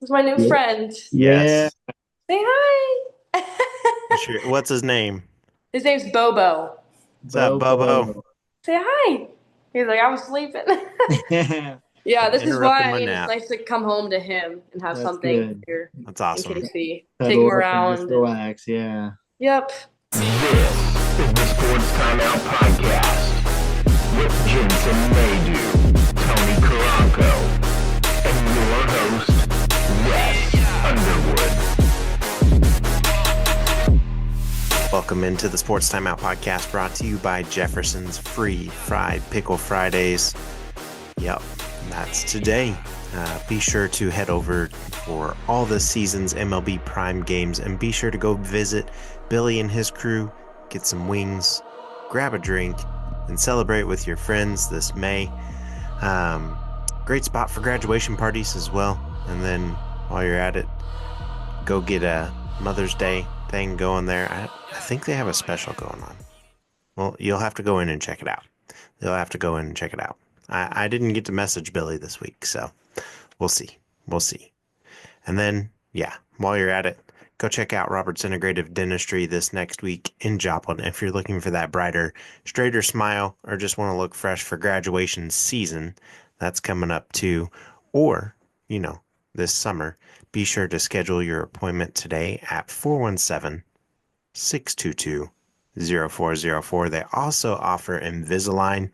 It's my new Yeah. friend. Yeah. Yes. Say hi. Sure. What's his name? His name's Bobo. What's up, Bobo? Bobo. Say hi. He's like, I was sleeping. Yeah. Yeah, this is Interrupted why my it's nap. nice to come home to him and have That's something good. here That's in awesome. case we take him Cuddle up and just around and relax. Yeah. yep. This is the Sports Timeout Podcast with Jensen Maydew, Tony Caranco, and your host, Wes Underwood. Welcome into the Sports Timeout Podcast brought to you by Jeffersons Free Fried Pickle Fridays. Yep, that's today. Be sure to head over for all this season's MLB Prime games and be sure to go visit Billy and his crew, get some wings, grab a drink, and celebrate with your friends this May. Great spot for graduation parties as well. And then while you're at it, go get a Mother's Day thing going there. I think they have a special going on. Well, you'll have to go in and check it out. I didn't get to message Billy this week, so we'll see. And then, yeah, while you're at it, go check out Robert's Integrative Dentistry this next week in Joplin if you're looking for that brighter, straighter smile or just want to look fresh for graduation season. That's coming up too. Or, this summer, be sure to schedule your appointment today at 417-622-0404. They also offer Invisalign.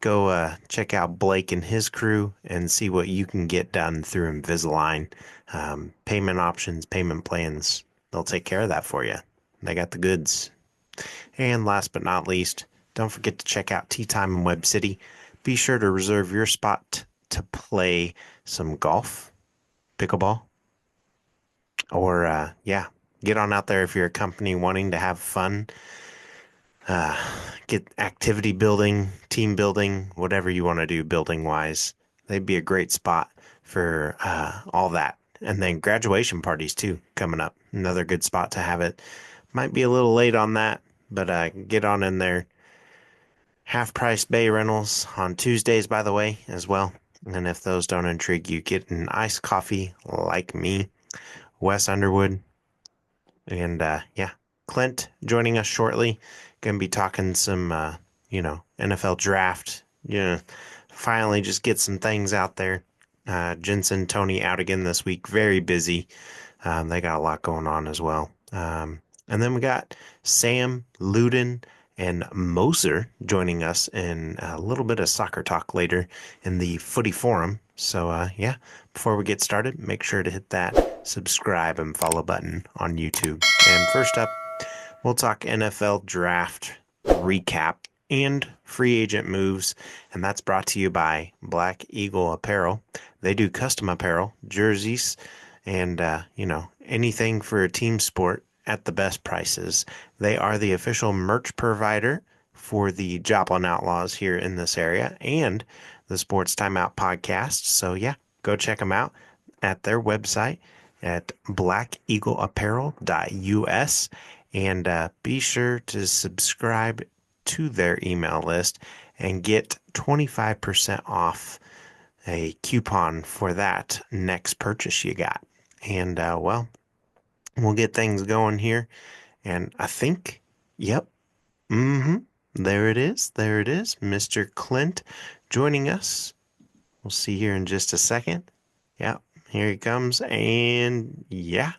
Go check out Blake and his crew and see what you can get done through Invisalign. Payment options, payment plans, they'll take care of that for you. They got the goods. And last but not least, don't forget to check out TeeTime in Web City. Be sure to reserve your spot to play some golf, pickleball, or get on out there if you're a company wanting to have fun. Get activity building, team building, whatever you want to do building wise. They'd be a great spot for all that. And then graduation parties too coming up. Another good spot to have it. Might be a little late on that, but get on in there. Half price bay rentals on Tuesdays, by the way, as well. And if those don't intrigue you, get an iced coffee like me, Wes Underwood. And Clint joining us shortly. Going to be talking some, NFL draft. Finally just get some things out there. Jensen, Tony out again this week. Very busy. They got a lot going on as well. And then we got Sam, Luden, and Moser joining us in a little bit of soccer talk later in the Footy Forum. So, before we get started, make sure to hit that subscribe and follow button on YouTube. And first up, we'll talk NFL draft recap and free agent moves, and that's brought to you by Black Eagle Apparel. They do custom apparel, jerseys, and anything for a team sport at the best prices. They are the official merch provider for the Joplin Outlaws here in this area and the Sports Timeout podcast. So yeah, go check them out at their website at blackeagleapparel.us and be sure to subscribe to their email list and get 25% off a coupon for that next purchase you got. And we'll get things going here. And I think, yep, there it is. Mr. Clint joining us. We'll see here in just a second. Yep, here he comes. And yeah,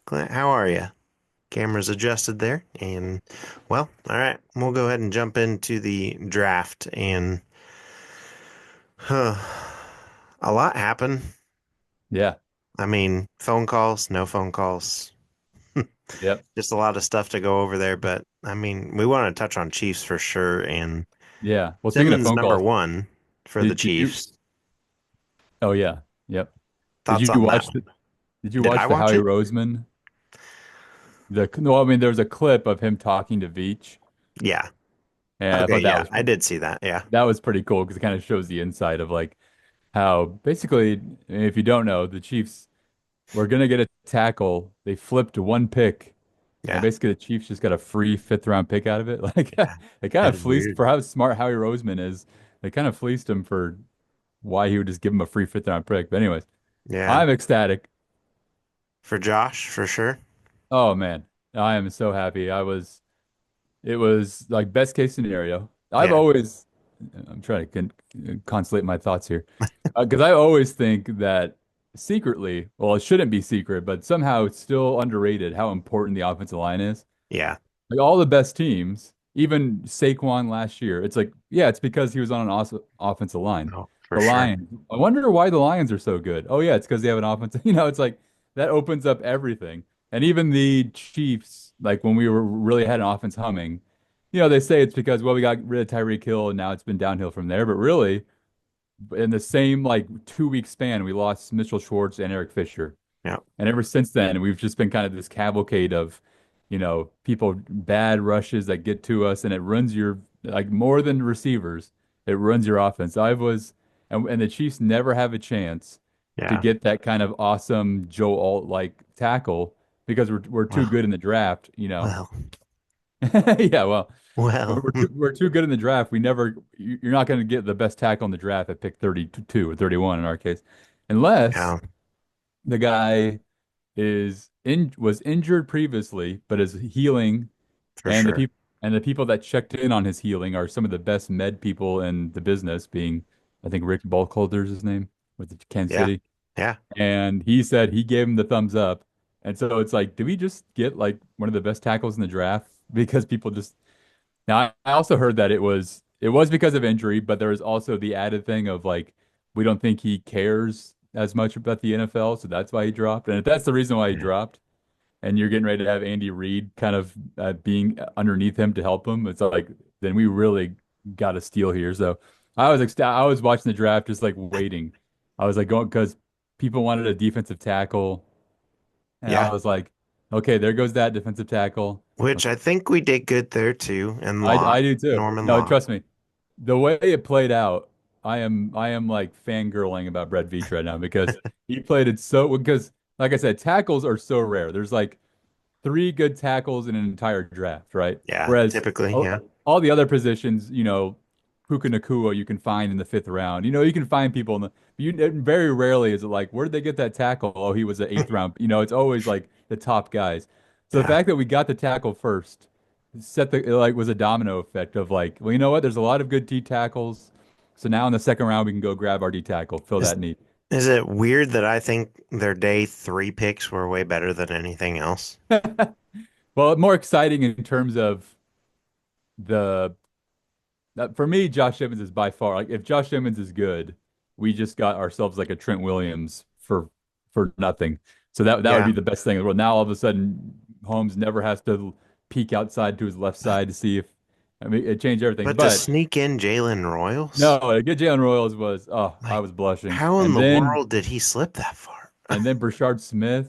Clint, how are you? Camera's adjusted there. And well, all right, we'll go ahead and jump into the draft. And a lot happened. Yeah. I mean, phone calls, no phone calls. Yep. Just a lot of stuff to go over there. But I mean, we want to touch on Chiefs for sure. And Yeah. Well, speaking of Simmons phone number calls, one for the did you? Chiefs. Oh yeah. Yep. Did Thoughts you on that watch one? Did you Did I watch the watch Howie it? Roseman? No, I mean there was a clip of him talking to Veach, Yeah. and I Okay. thought Yeah, I did see that. Yeah. that was pretty cool because it kind of shows the inside of like how basically, if you don't know, the Chiefs were gonna get a tackle. They flipped one pick, and Yeah. basically the Chiefs just got a free fifth round pick out of it. Like they kind That of is fleeced weird. for how smart Howie Roseman is. They kind of fleeced him for why he would just give him a free fifth round pick. But anyways. Yeah. I'm ecstatic. For Josh, for sure. Oh man, I am so happy. It was like best case scenario. Yeah. I'm trying to constellate my thoughts here. Because I always think that secretly, well, it shouldn't be secret, but somehow it's still underrated how important the offensive line is. Yeah. Like all the best teams, even Saquon last year, it's like, yeah, it's because he was on an awesome offensive line. Oh, for The sure. Lions, I wonder why the Lions are so good. Oh, yeah, it's because they have an offensive, it's like that opens up everything. And even the Chiefs, like when we were really had an offense humming, they say it's because, well, we got rid of Tyreek Hill and now it's been downhill from there. But really, in the same like 2 week span, we lost Mitchell Schwartz and Eric Fisher. Yeah. And ever since then, we've just been kind of this cavalcade of, people, bad rushes that get to us, and it runs your, like more than receivers, it runs your offense. And the Chiefs never have a chance to Yeah. get that kind of awesome Joe Alt like tackle because we're too Well, good in the draft. well, Yeah, well, well. we're too good in the draft. You're not going to get the best tackle in the draft at pick 32 or 31 in our case, unless Yeah, the guy was injured previously, but is healing, for and sure. the people that checked in on his healing are some of the best med people in the business, being I think Rick Bulkholder's his name with the Kansas Yeah. City. Yeah. And he said he gave him the thumbs up. And so it's like, do we just get like one of the best tackles in the draft? Because people just now I also heard that it was because of injury, but there was also the added thing of like we don't think he cares as much about the NFL, so that's why he dropped. And if that's the reason why he Yeah. dropped, and you're getting ready to have Andy Reid kind of being underneath him to help him, it's like then we really got a steal here. So I was watching the draft just like waiting. I was like going because people wanted a defensive tackle, and I Yeah. was like, okay, there goes that defensive tackle. Which Okay, I think we did good there too. And I Long, do too. Norman No, Long. trust me. The way it played out, I am like fangirling about Brett Veach right now because he played it so because like I said, tackles are so rare. There's like three good tackles in an entire draft, right? Yeah. Whereas Typically. Yeah. all the other positions, Puka Nakua you can find in the fifth round. You can find people in very rarely is it like, where did they get that tackle? Oh, he was an eighth round. It's always like the top guys. So the Yeah. fact that we got the tackle first it like was a domino effect of like, well, you know what? There's a lot of good D tackles. So now in the second round we can go grab our D tackle, fill Is that need. is it weird that I think their day three picks were way better than anything else? Well, more exciting in terms of the for me, Josh Evans is by far like if Josh Evans is good, we just got ourselves like a Trent Williams for nothing. So that would be Yeah. the best thing in the world. Now all of a sudden, Holmes never has to peek outside to his left side to see if I mean it changed everything. But to But sneak in Jalen Royals? no, to get Jalen Royals was I Like, was blushing. how in the world did he slip that far? And then Brashard Smith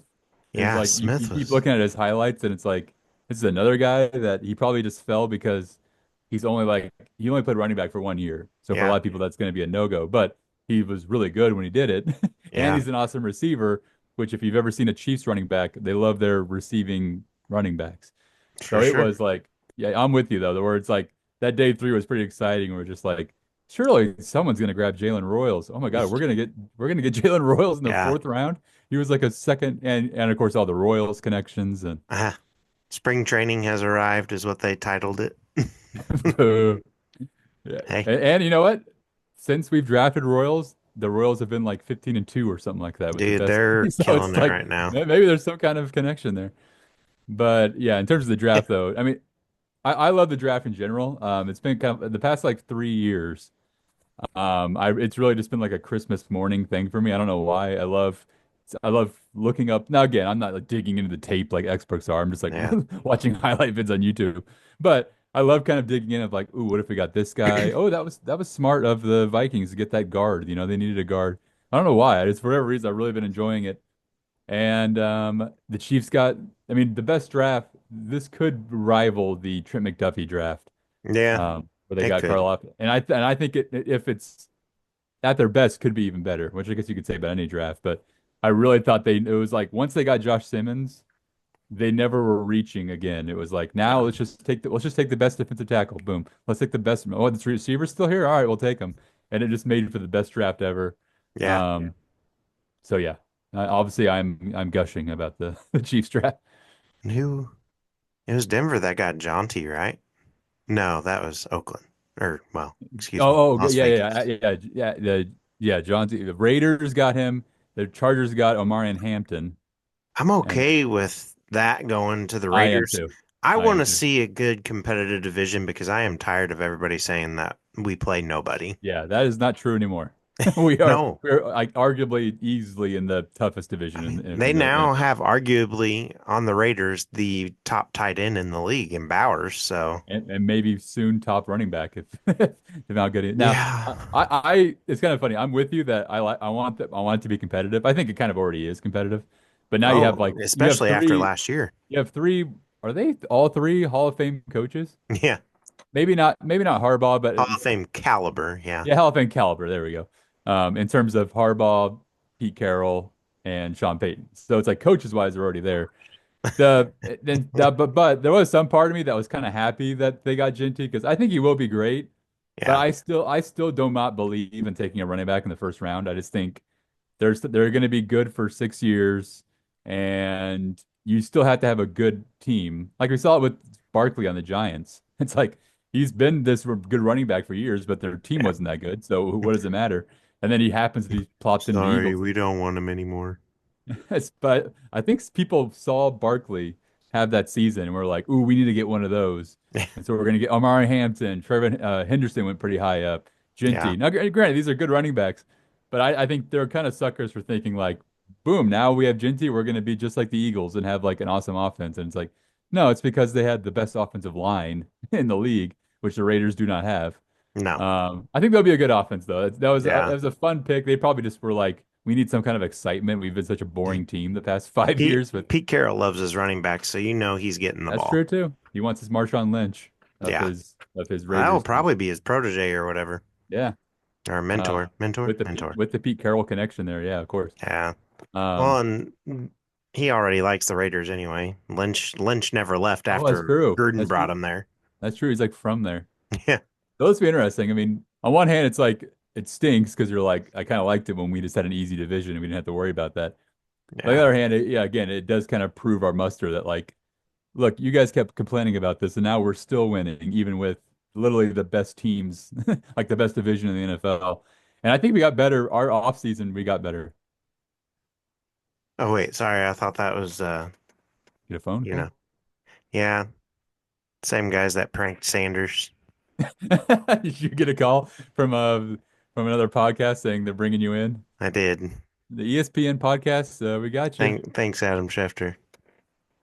is Yeah, like Smith you keep was. looking at his highlights and it's like this is another guy that he probably just fell because he only played running back for 1 year. So for a Yeah. lot of people that's going to be a no-go, but he was really good when he did it. And Yeah. he's an awesome receiver, which if you've ever seen a Chiefs running back, they love their receiving running backs. So For it sure. was like, yeah, I'm with you though. The where it's like that day three was pretty exciting. We're just like, surely someone's gonna grab Jalen Royals. Oh my God, we're gonna get Jalen Royals in the Yeah. fourth round. He was like a second, and of course all the Royals connections and Ah, spring training has arrived, is what they titled it. yeah. Hey, And you know what? Since we've drafted Royals, the Royals have been like 15-2 or something like that with the dude, best. they're So killing it's it like right now. maybe there's some kind of connection there. But yeah, in terms of the draft though, I mean, I love the draft in general. It's been kind of the past like 3 years. It's really just been like a Christmas morning thing for me. I don't know why. I love looking up. Now again, I'm not like digging into the tape like experts are. I'm just like Yeah. watching highlight vids on YouTube. But I love kind of digging in of like, ooh, what if we got this guy? Oh, that was smart of the Vikings to get that guard. They needed a guard. I don't know why. It's for whatever reason I've really been enjoying it. And the Chiefs got, I mean, the best draft. This could rival the Trent McDuffie draft, Yeah, where they it got could. Carl Off. And I think if it's at their best, could be even better, which I guess you could say about any draft. But I really thought it was like once they got Josh Simmons, they never were reaching again. It was like now Yeah. let's just take the best defensive tackle. Boom. Let's take the best. Oh, the receiver's still here. All right, we'll take him. And it just made it for the best draft ever. Yeah. Um, so yeah, Obviously, I'm gushing about the, the Chiefs draft. Who? It was Denver that got Jaunty, right? No, that was Oakland. Or, well, excuse me, Las Yeah, Vegas. yeah. The Raiders got him. The Chargers got Omarion Hampton, I'm and okay with that going to the I am Raiders. too. I I want am to too. see a good competitive division because I am tired of everybody saying that we play nobody. Yeah, that is not true anymore. No, We're like arguably easily in the toughest division I mean, they in the now NFL, have arguably on the Raiders the top tight end in the league in Bowers. So, and maybe soon top running back if if not good. Now, yeah. it's kind of funny. I'm with you that I want it to be competitive. I think it kind of already is competitive, but now Oh, especially after last year. you have three. Are they all three Hall of Fame coaches? Yeah. Maybe not Harbaugh, but Hall of Fame caliber. Yeah. yeah, Hall of Fame caliber. There we go. In terms of Harbaugh, Pete Carroll, and Sean Payton. So it's like coaches wise, they're already there. But there was some part of me that was kind of happy that they got Ginty because I think he will be great. But Yeah. I still do not believe in taking a running back in the first round. I just think they're going to be good for 6 years, and you still have to have a good team. Like we saw it with Barkley on the Giants. It's like he's been this good running back for years, but their team Yeah. wasn't that good. So what does it matter? And then he happens to be plopped into the Sorry, Eagles. we don't want him anymore. But I think people saw Barkley have that season and we're like, ooh, we need to get one of those. And so we're going to get Omari Hampton. Trevor Henderson went pretty high up. Yeah. Ginty. Now, granted, these are good running backs, but I think they're kind of suckers for thinking like, boom, now we have Ginty. We're going to be just like the Eagles and have like an awesome offense. And it's like, no, it's because they had the best offensive line in the league, which the Raiders do not have. No. I think they'll be a good offense though. That Yeah. was a fun pick. They probably just were like, we need some kind of excitement. We've been such a boring team the past 5 years, but Pete Carroll loves his running back, so you know he's getting the that's ball. true too. He wants his Marshawn Lynch Yeah. of his That'll Raiders team. probably be his protege or whatever. Yeah. Or Uh, mentor. with the Pete Carroll connection there. Yeah, of course. Yeah. Um, Well, and he already likes the Raiders anyway. Lynch never left oh, that's after true. Gruden That's brought true. him there. That's true. He's like from there. Yeah. Those be interesting. I mean, on one hand, it's like it stinks because you're like, I kind of liked it when we just had an easy division and we didn't have to worry about that. On the Yeah. other hand, yeah, again, it does kind of prove our muster that like, look, you guys kept complaining about this, and now we're still winning, even with literally the best teams, like the best division in the NFL. And I think we got better. Our offseason, we got better. Oh wait, sorry. I thought that was Get a phone you call? know. Yeah, same guys that pranked Sanders. Did you get a call from another podcast saying they're bringing you in? I did. The ESPN podcast, we got you. Thanks, Adam Schefter.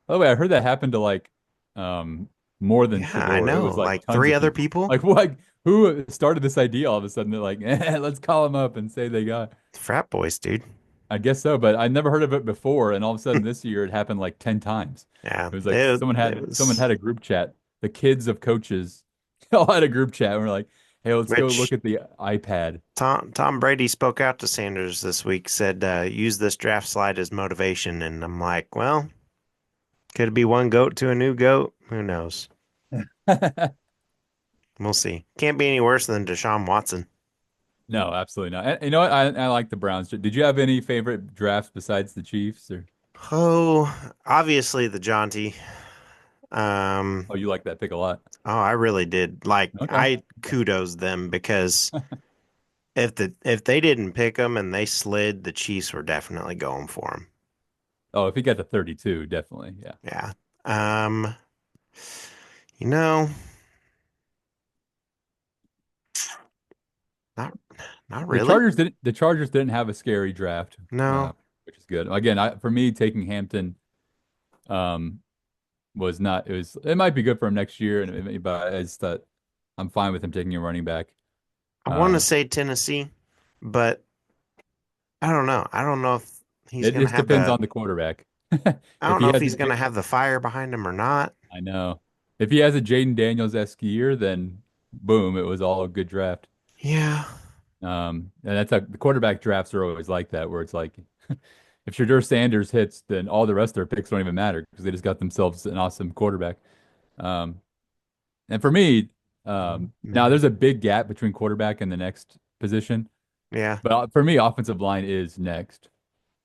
By the way, I heard that happened to like more than Yeah, I Shador. It know. was like Like tons three of other people. people. Like what? Who started this idea all of a sudden? They're like, let's call them up and say they got. Frat boys, dude. I guess so, but I never heard of it before, and all of a sudden this year it happened like 10 times. Yeah, It was like it someone was had a group chat. The kids of coaches all had a group chat and we're like, hey, let's go look Rich. at the iPad. Tom Brady spoke out to Sanders this week. Said use this draft slide as motivation, and I'm like, well, could it be one goat to a new goat? Who knows? We'll see. Can't be any worse than Deshaun Watson. No, absolutely not. And you know what? I like the Browns. Did you have any favorite drafts besides the Chiefs or Oh, obviously the Jaunty. Um, oh, you like that pick a lot? oh, I really did. Like Okay. I kudos them because if they didn't pick them and they slid, the Chiefs were definitely going for them. Oh, if he got to 32, definitely. Yeah. Yeah. Um, you know, not not really. The Chargers didn't have a scary draft, No. which is good. Again, for me taking Hampton um was not it might be good for him next year but I just thought I'm fine with him taking a running back. I want to Um say Tennessee, but I don't know. I don't know if he's it gonna just have depends the on the quarterback. I If don't he know if has he's gonna have the fire behind him or not. I know. If he has a Jaden Daniels-esque year, then boom, it was all a good draft. Yeah. And that's how the quarterback drafts are always like that, where it's like if Shedeur Sanders hits, then all the rest of their picks don't even matter because they just got themselves an awesome quarterback. Um, and for me, now there's a big gap between quarterback and the next position, Yeah. but for me, offensive line is next.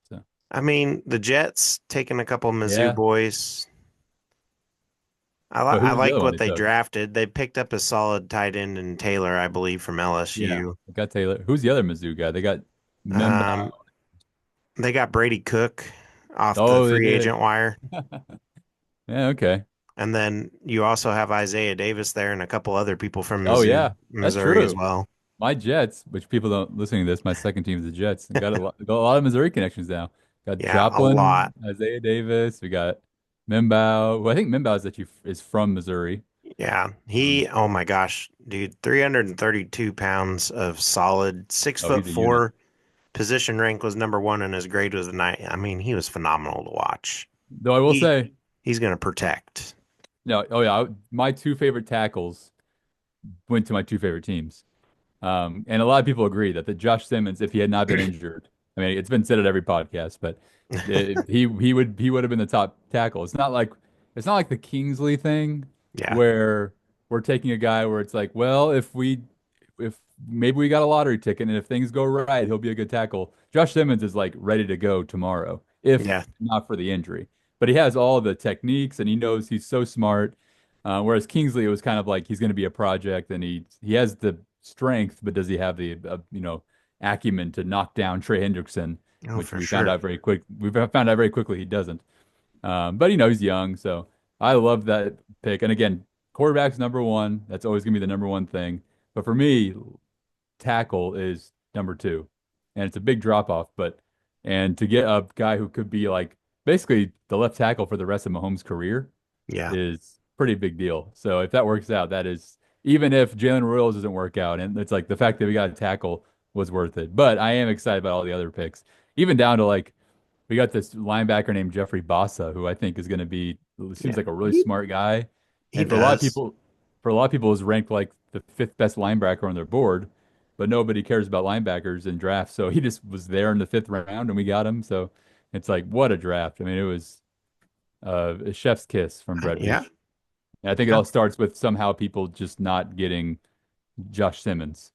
So I mean, the Jets taking a couple Mizzou Yeah. boys. But I who's the other like one what they they took? drafted. They picked up a solid tight end in Taylor, I believe, from Yeah. LSU. They got Taylor. Who's the other Mizzou guy? They got Memba. Um, they got Brady Cook off the Oh, they free did. agent wire. Yeah, okay. And then you also have Isaiah Davis there and a couple other people from Oh yeah, that's Missouri as true. well. My Jets, which people don't listening to this, my second team is the Jets. Got a lot of Missouri connections now. Got Yeah, a lot. Joplin, Isaiah Davis. We got Memba. Well, I think Memba is from Missouri. Yeah. Um, Oh my gosh, dude, 332 pounds of solid, six oh, foot he's a unit. four. Position rank was number one and his grade was a nine. I mean, he was phenomenal to watch. Though I will He say, he's gonna protect. no, oh yeah, my two favorite tackles went to my two favorite teams. And a lot of people agree that the Josh Simmons, if he had not been injured, I mean, it's been said at every podcast, but he would have been the top tackle. It's not like the Kingsley thing Yeah. where we're taking a guy where it's like, well, if maybe we got a lottery ticket and if things go right, he'll be a good tackle. Josh Simmons is like ready to go tomorrow, if Yeah. not for the injury. But he has all the techniques and he knows he's so smart. Whereas Kingsley, it was kind of like he's going to be a project, and he has the strength, but does he have the acumen to knock down Trey Hendrickson, Oh, which for sure. we found out very quickly he doesn't. But he's young, so I love that pick. And again, quarterback's number one. That's always going to be the number one thing. But for me, tackle is number two, and it's a big drop off. And to get a guy who could be like basically the left tackle for the rest of Mahomes' career Yeah. is pretty big deal. So if that works out, that is even if Jalen Royals doesn't work out, and it's like the fact that we got a tackle was worth it. But I am excited about all the other picks, even down to like we got this linebacker named Jeffrey Bassa, who I think is going to be seems Yeah. like a really smart guy, He and does. for a lot of people is ranked like the fifth best linebacker on their board. But nobody cares about linebackers in drafts, so he just was there in the fifth round, and we got him. So it's like what a draft! I mean, it was a chef's kiss from Brett Yeah. Veach. And I think it all starts with somehow people just not getting Josh Simmons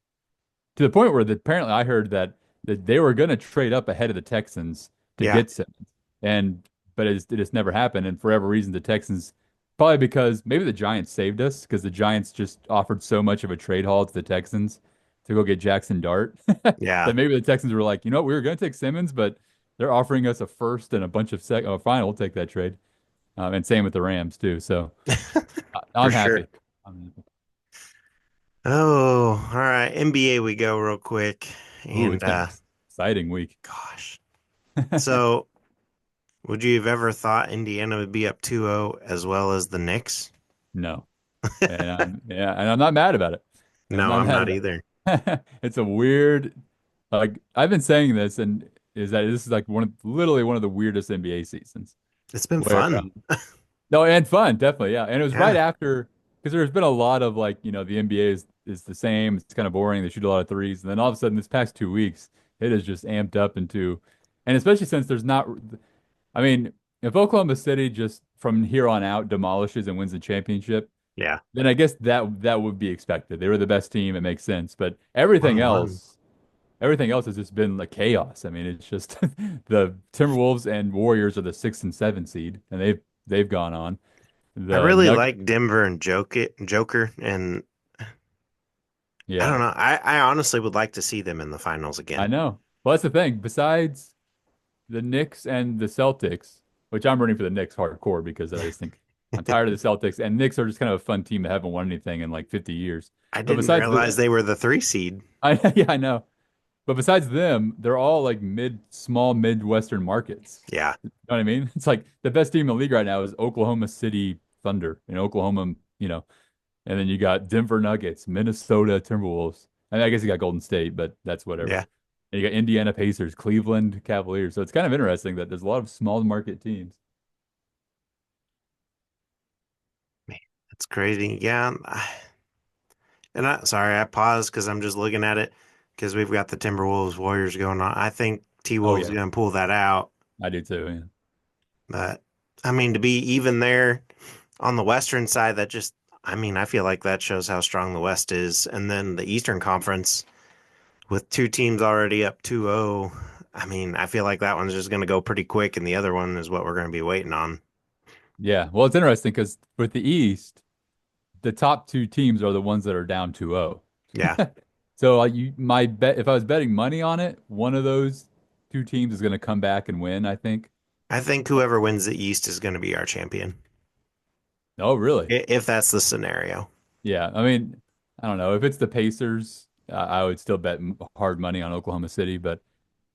to the point where apparently I heard that they were going to trade up ahead of the Texans to Yeah. get Simmons, and but it just never happened. And for whatever reason, the Texans probably because maybe the Giants saved us because the Giants just offered so much of a trade haul to the Texans to go get Jackson Dart Yeah. that maybe the Texans were like, you know what, we were going to take Simmons, but they're offering us a first and a bunch of final. We'll take that trade. And same with the Rams too. So For I'm sure. happy. I'm- Oh, all right. NBA we go real quick. Ooh, And it's been an exciting week. gosh. So would you have ever thought Indiana would be up 2-0 as well as the Knicks? No, and I'm not mad about it. I'm No, not I'm mad not about either. it. It's a weird, like I've been saying this, and is that this is like literally one of the weirdest NBA seasons It's been where fun. no, and fun, definitely, yeah. And it was right Yeah. after because there's been a lot of like, the NBA is the same. It's kind of boring. They shoot a lot of threes, and then all of a sudden, this past 2 weeks, it has just amped up and especially since there's not. I mean, if Oklahoma City just from here on out demolishes and wins the championship, Yeah. then I guess that would be expected. They were the best team. It makes sense. But 1-1. everything else has just been like chaos. I mean, it's just the Timberwolves and Warriors are the 6 and 7 seed, and they've gone on. I The really Nug like Denver and Joker, and I Yeah, don't know. I honestly would like to see them in the finals I again. know. Well, that's the thing. Besides the Knicks and the Celtics, which I'm rooting for the Knicks hardcore because I just think I'm tired of the Celtics, and Knicks are just kind of a fun team that haven't won anything in like 50 years. I But didn't besides realize the, they were the 3 seed. yeah, I know. But besides them, they're all like small Midwestern markets. Yeah. You know what I mean? It's like the best team in the league right now is Oklahoma City Thunder in Oklahoma, and then you got Denver Nuggets, Minnesota Timberwolves. And I guess you got Golden State, but that's whatever. Yeah. And you got Indiana Pacers, Cleveland Cavaliers. So it's kind of interesting that there's a lot of small market teams. That's crazy. Yeah. And sorry, I paused because I'm just looking at it because we've got the Timberwolves Warriors going on. I think Oh T-Wolves yeah, going to pull that out. I do too. Yeah. But I mean, to be even there on the Western side, I feel like that shows how strong the West is. And then the Eastern Conference with two teams already up 2-0. I mean, I feel like that one's just going to go pretty quick, and the other one is what we're going to be waiting on. Yeah. Well, it's interesting because with the East, the top two teams are the ones that are down 2-0. Yeah. So my bet, if I was betting money on it, one of those two teams is going to come back and win, I think. I think whoever wins the East is going to be our champion, Oh, really? if that's the scenario. Yeah. I mean, I don't know. If it's the Pacers, I would still bet hard money on Oklahoma City, but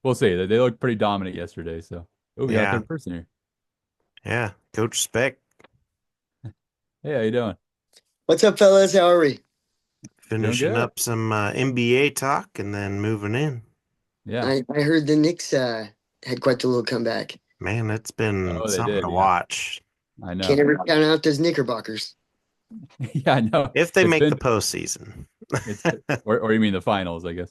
we'll see. They looked pretty dominant yesterday. So, oh, we got a Yeah. third person here. Yeah. Coach Speck Hey, how you doing? What's up, fellas? How are we? finishing good. up some NBA talk and then moving in. Yeah. I heard the Knicks had quite the little comeback. Man, it's been Oh, they something did, to yeah. watch. I know. Can't ever count out those Knickerbockers. Yeah, I know. If they It's make been- the postseason. It's or you mean the finals, I guess.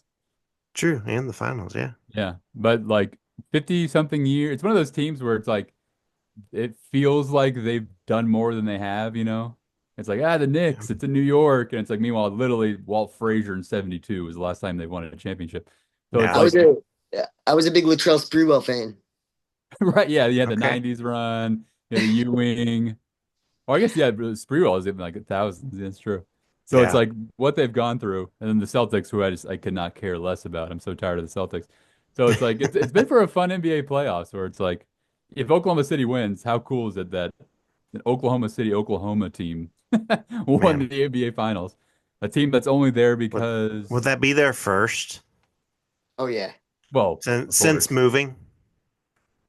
True, and the finals, yeah. Yeah. But like 50 something years, it's one of those teams where it's like it feels like they've done more than they have, you know? It's like, the Knicks, it's in New York. And it's like, meanwhile, literally Walt Frazier in 72 was the last time they won a championship. So Yeah. it's like, I was a big Latrell Sprewell fan. right, yeah, the Okay. 90s run, the Ewing. Well, I guess, yeah, Sprewell is even like 1,000. That's true. So it's Yeah. like what they've gone through. And then the Celtics, who I could not care less about. I'm so tired of the Celtics. So it's like, it's been for a fun NBA playoffs where it's like, if Oklahoma City wins, how cool is it that an Oklahoma City, Oklahoma team won Man. the NBA Finals? A team that's only there because, Would that be their first Oh yeah. well, since moving?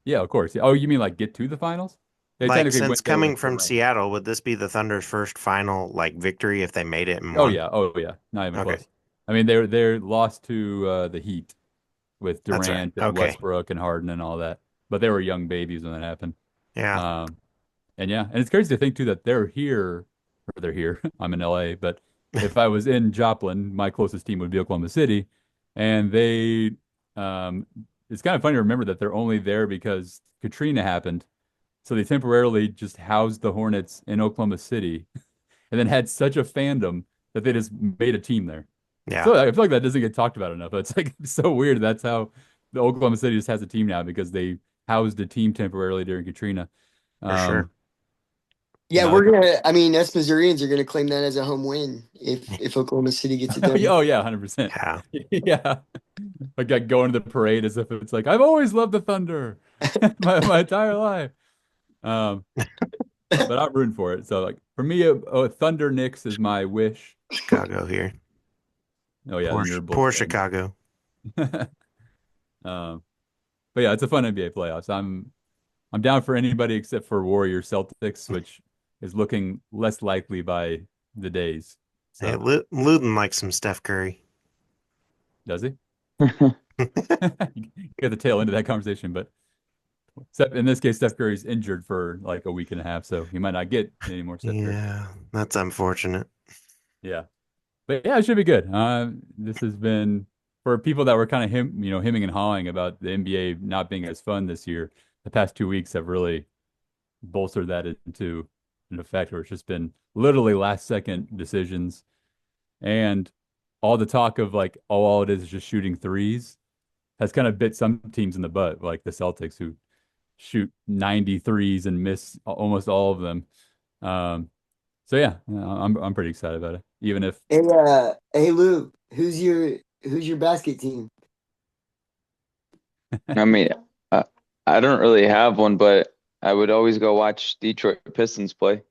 Yeah, of course. Oh, you mean like get to the finals? They Like technically since went there coming with from Durant. Seattle, would this be the Thunder's first final like victory if they made it and Oh won? yeah, not even Okay. close. I mean, they're lost to the Heat with That's right. Durant and Okay. Westbrook and Harden and all that, but they were young babies when that happened. Yeah. And it's crazy to think too that they're here. I'm in LA, but if I was in Joplin, my closest team would be Oklahoma City, and it's kind of funny to remember that they're only there because Katrina happened. So they temporarily just housed the Hornets in Oklahoma City and then had such a fandom that they just made a team there. Yeah. So I feel like that doesn't get talked about enough. It's like so weird. That's how the Oklahoma City just has a team now because they housed a team temporarily during Katrina. For sure. Yeah, No. I mean, us Missourians are gonna claim that as a home win if Oklahoma City gets it done. Oh yeah, 100%. Yeah. Yeah. Like going to the parade as if it's like I've always loved the Thunder my entire life. But I'm rooting for it. So like for me, a Thunder Knicks is my wish. Chicago here. Oh yeah, Poor, then you're a Bulls poor fan. Chicago. But yeah, it's a fun NBA playoffs. I'm down for anybody except for Warriors Celtics, which is looking less likely by the days. So Hey, Luden likes some Steph Curry. does he? Get the tail end of that conversation, but in this case, Steph Curry's injured for like a week and a half, so he might not get any more Steph Curry. Yeah, that's unfortunate. Yeah. But yeah, it should be good. This has been for people that were kind of hemming and hawing about the NBA not being as fun this year. The past 2 weeks have really bolstered that into an effect where it's just been literally last second decisions and all the talk of like, oh, all it is just shooting threes has kind of bit some teams in the butt, like the Celtics who shoot 93s and miss almost all of them. So yeah, I'm pretty excited about it. Even if Hey Lou, who's your basket team? I mean, I don't really have one, but I would always go watch Detroit Pistons play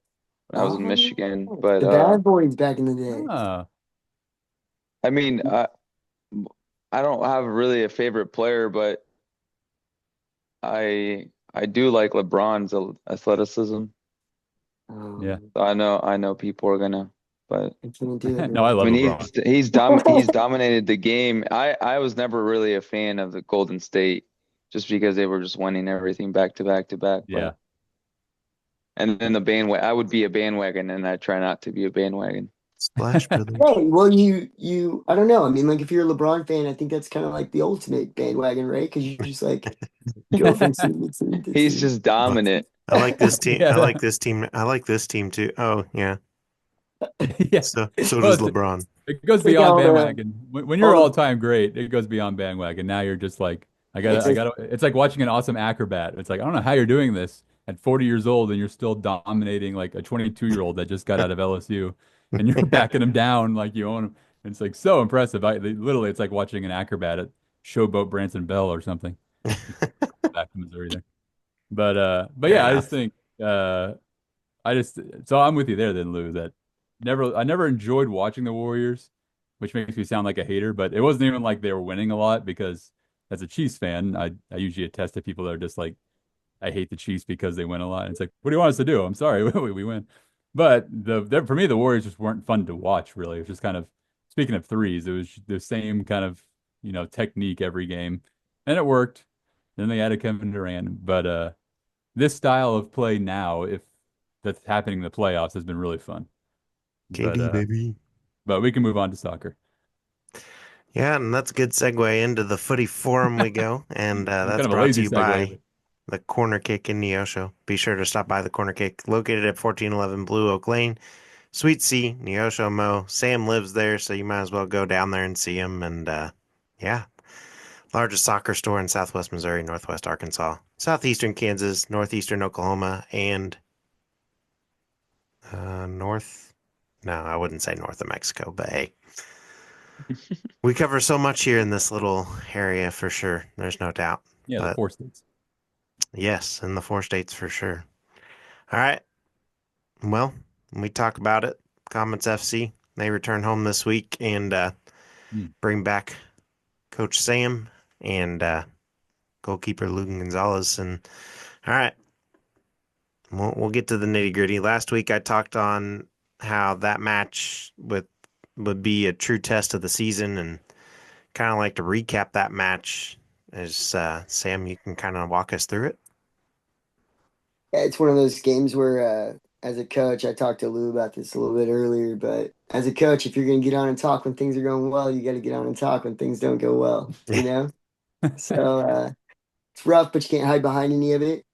when I was in Michigan. But The Bad Boys back in the day. I mean, I don't have really a favorite player, but I do like LeBron's athleticism. Yeah. So I know people are gonna, but I can't do it. no, I I love mean LeBron. he's dominated the game. I was never really a fan of the Golden State just because they were just winning everything back to back to back. But Yeah. And then the bandwagon, I would be a bandwagon, and I try not to be a bandwagon. Splash Brothers. Hey, well, I don't know. I mean, like, if you're a LeBron fan, I think that's kind of like the ultimate bandwagon, right? Because you just like go from team to team to He's team. just dominant. I like this team. Yeah. I like this team. I like this team too. Oh yeah. Yeah. So Well, does LeBron. It goes Take beyond out, bandwagon. When you're all- all time great, it goes beyond bandwagon. Now you're just like It's I like, gotta, it's like watching an awesome acrobat. It's like, I don't know how you're doing this at 40 years old and you're still dominating like a 22-year-old that just got out of LSU and you're backing him down like you own him. It's like so impressive. Literally, it's like watching an acrobat at Showboat Branson Bell or something. Back in Missouri there. But Fair yeah, I just enough. think, I just, so I'm with you there then, Lou, that I never enjoyed watching the Warriors, which makes me sound like a hater, but it wasn't even like they were winning a lot because as a Chiefs fan, I usually attest to people that are just like, I hate the Chiefs because they win a lot. And it's like, what do you want us to do? I'm sorry, we win. But for me, the Warriors just weren't fun to watch, really. It was just kind of, speaking of threes, it was the same kind of, technique every game. And it worked. Then they added Kevin Durant. But this style of play now, if that's happening in the playoffs, has been really fun. But KD, uh, baby. but we can move on to soccer. Yeah, and that's a good segue into the Footy Forum we go. And Kind that's of a brought to lazy you segue, by but the Corner Kick in Neosho. Be sure to stop by the Corner Kick, located at 1411 Blue Oak Lane, Suite C, Neosho Mo. Sam lives there, so you might as well go down there and see him. And yeah, largest soccer store in Southwest Missouri, Northwest Arkansas, Southeastern Kansas, Northeastern Oklahoma, and north. No, I wouldn't say north of Mexico, but hey, we cover so much here in this little area for sure. There's no doubt. yeah, the But four states. yes, in the four states for sure. All right. Well, we talk about it. Comets FC, they return home this week and Hmm. bring back Coach Sam and goalkeeper Lugan Gonzalez. And all right, we'll get to the nitty gritty. Last week I talked on how that match would be a true test of the season, and kind of like to recap that match. As Sam, you can kind of walk us through it. yeah, it's one of those games where, as a coach, I talked to Lou about this a little bit earlier, but as a coach, if you're going to get on and talk when things are going well, you got to get on and talk when things don't go well, you know? So it's rough, but you can't hide behind any of it.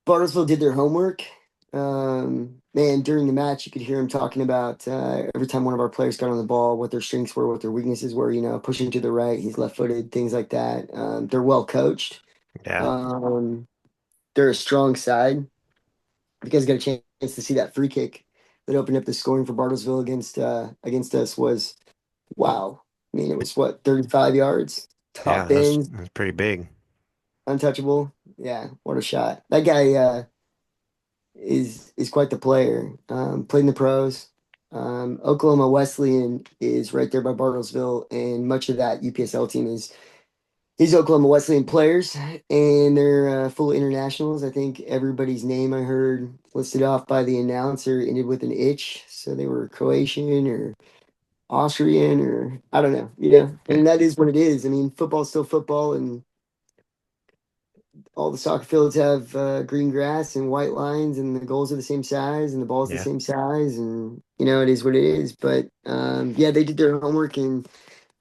Bartlesville did their homework. Man, during the match, you could hear him talking about every time one of our players got on the ball, what their strengths were, what their weaknesses were, pushing to the right, he's left footed, things like that. They're well coached. Yeah, Um, they're a strong side. You guys got a chance to see that free kick that opened up the scoring for Bartlesville against us was wow. I mean, it was what, 35 yards, yeah, top bins, that's pretty big. untouchable. Yeah, what a shot. That guy is quite the player. Played in the pros. Oklahoma Wesleyan is right there by Bartlesville, and much of that UPSL team is Oklahoma Wesleyan players, and they're full of internationals. I think everybody's name I heard listed off by the announcer ended with an itch, so they were Croatian or Austrian or I don't know. And that is what it is. I mean, football's still football, and all the soccer fields have green grass and white lines, and the goals are the same size, and the ball's the Yeah, same size, and it is what it is. But yeah, they did their homework, and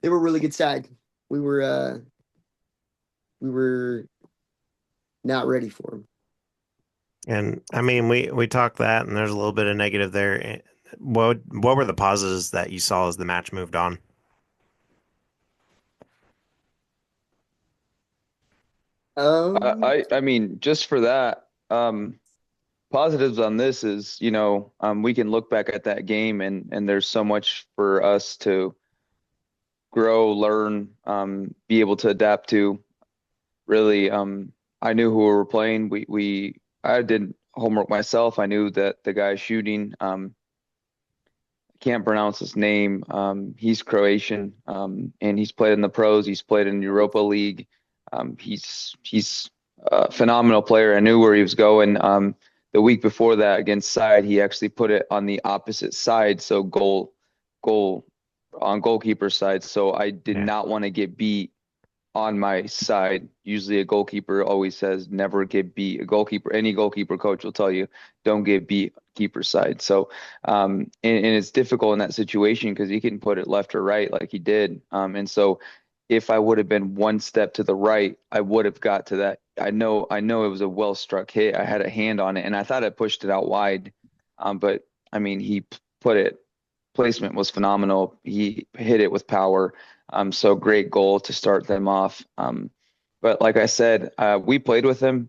they were a really good side. We were not ready for them. and I mean we talked that, and there's a little bit of negative there. What were the positives that you saw as the match moved on? I mean, just for that, positives on this is, we can look back at that game and there's so much for us to grow, learn, be able to adapt to. Really, I knew who we were playing. I did homework myself. I knew that the guy shooting, can't pronounce his name. He's Croatian, and he's played in the pros. He's played in Europa League. He's a phenomenal player. I knew where he was going. The week before that against side, he actually put it on the opposite side, so goal on goalkeeper side. So I did Yeah, not want to get beat on my side. Usually a goalkeeper always says never get beat. Any goalkeeper coach will tell you don't get beat keeper side. So and it's difficult in that situation because he can put it left or right like he did. And so if I would have been one step to the right, I would have got to that. I know it was a well struck hit. I had a hand on it and I thought I pushed it out wide. But I mean, he put it, placement was phenomenal. He hit it with power. So great goal to start them off. But like I said, we played with them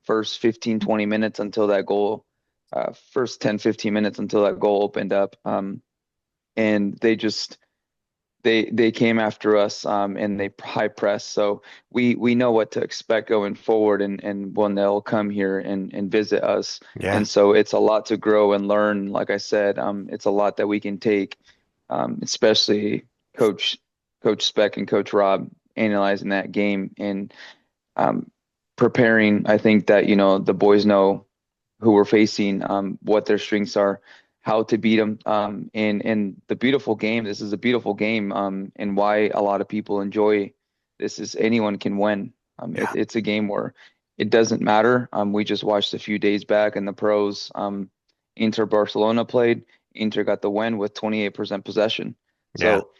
first 15, 20 minutes until that goal, first 10, 15 minutes until that goal opened up. And they came after us and they high press. So we know what to expect going forward and when they'll come here and visit us. Yeah. And so it's a lot to grow and learn. Like I said, it's a lot that we can take, especially Coach Speck and Coach Rob analyzing that game and preparing. I think that, the boys know who we're facing, what their strengths are, how to beat them. And the beautiful game, this is a beautiful game, and why a lot of people enjoy this is anyone can win. It's a game where it doesn't matter. We just watched a few days back in the pros. Inter Barcelona played. Inter got the win with 28% possession. Yeah. So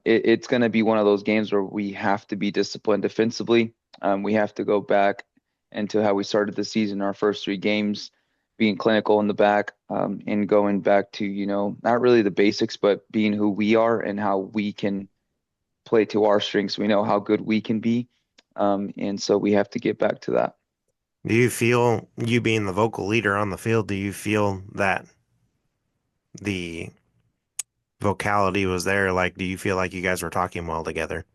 it's going to be one of those games where we have to be disciplined defensively. We have to go back into how we started the season, our first three games, being clinical in the back, and going back to, not really the basics, but being who we are and how we can play to our strengths. We know how good we can be. And so we have to get back to that. Do you feel, you being the vocal leader on the field, do you feel that the vocality was there? Like, do you feel like you guys were talking well together?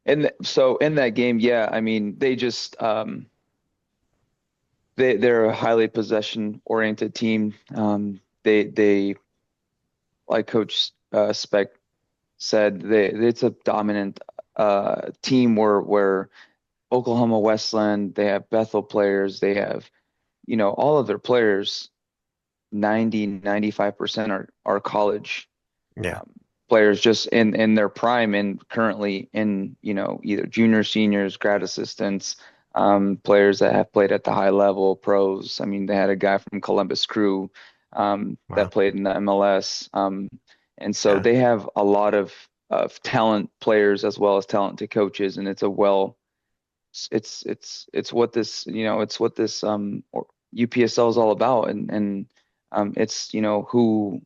And so in that game, yeah, I mean, they just they're a highly possession oriented team. They like Coach Speck said, it's a dominant team where Oklahoma Westland, they have Bethel players, they have, all of their players, 95% are college Yeah. players just in their prime and currently in, either juniors, seniors, grad assistants, players that have played at the high level, pros. I mean, they had a guy from Columbus Crew Wow. that played in the MLS. And so Yeah. they have a lot of talent players as well as talented coaches, and it's what this, it's what this UPSL is all about. And it's, who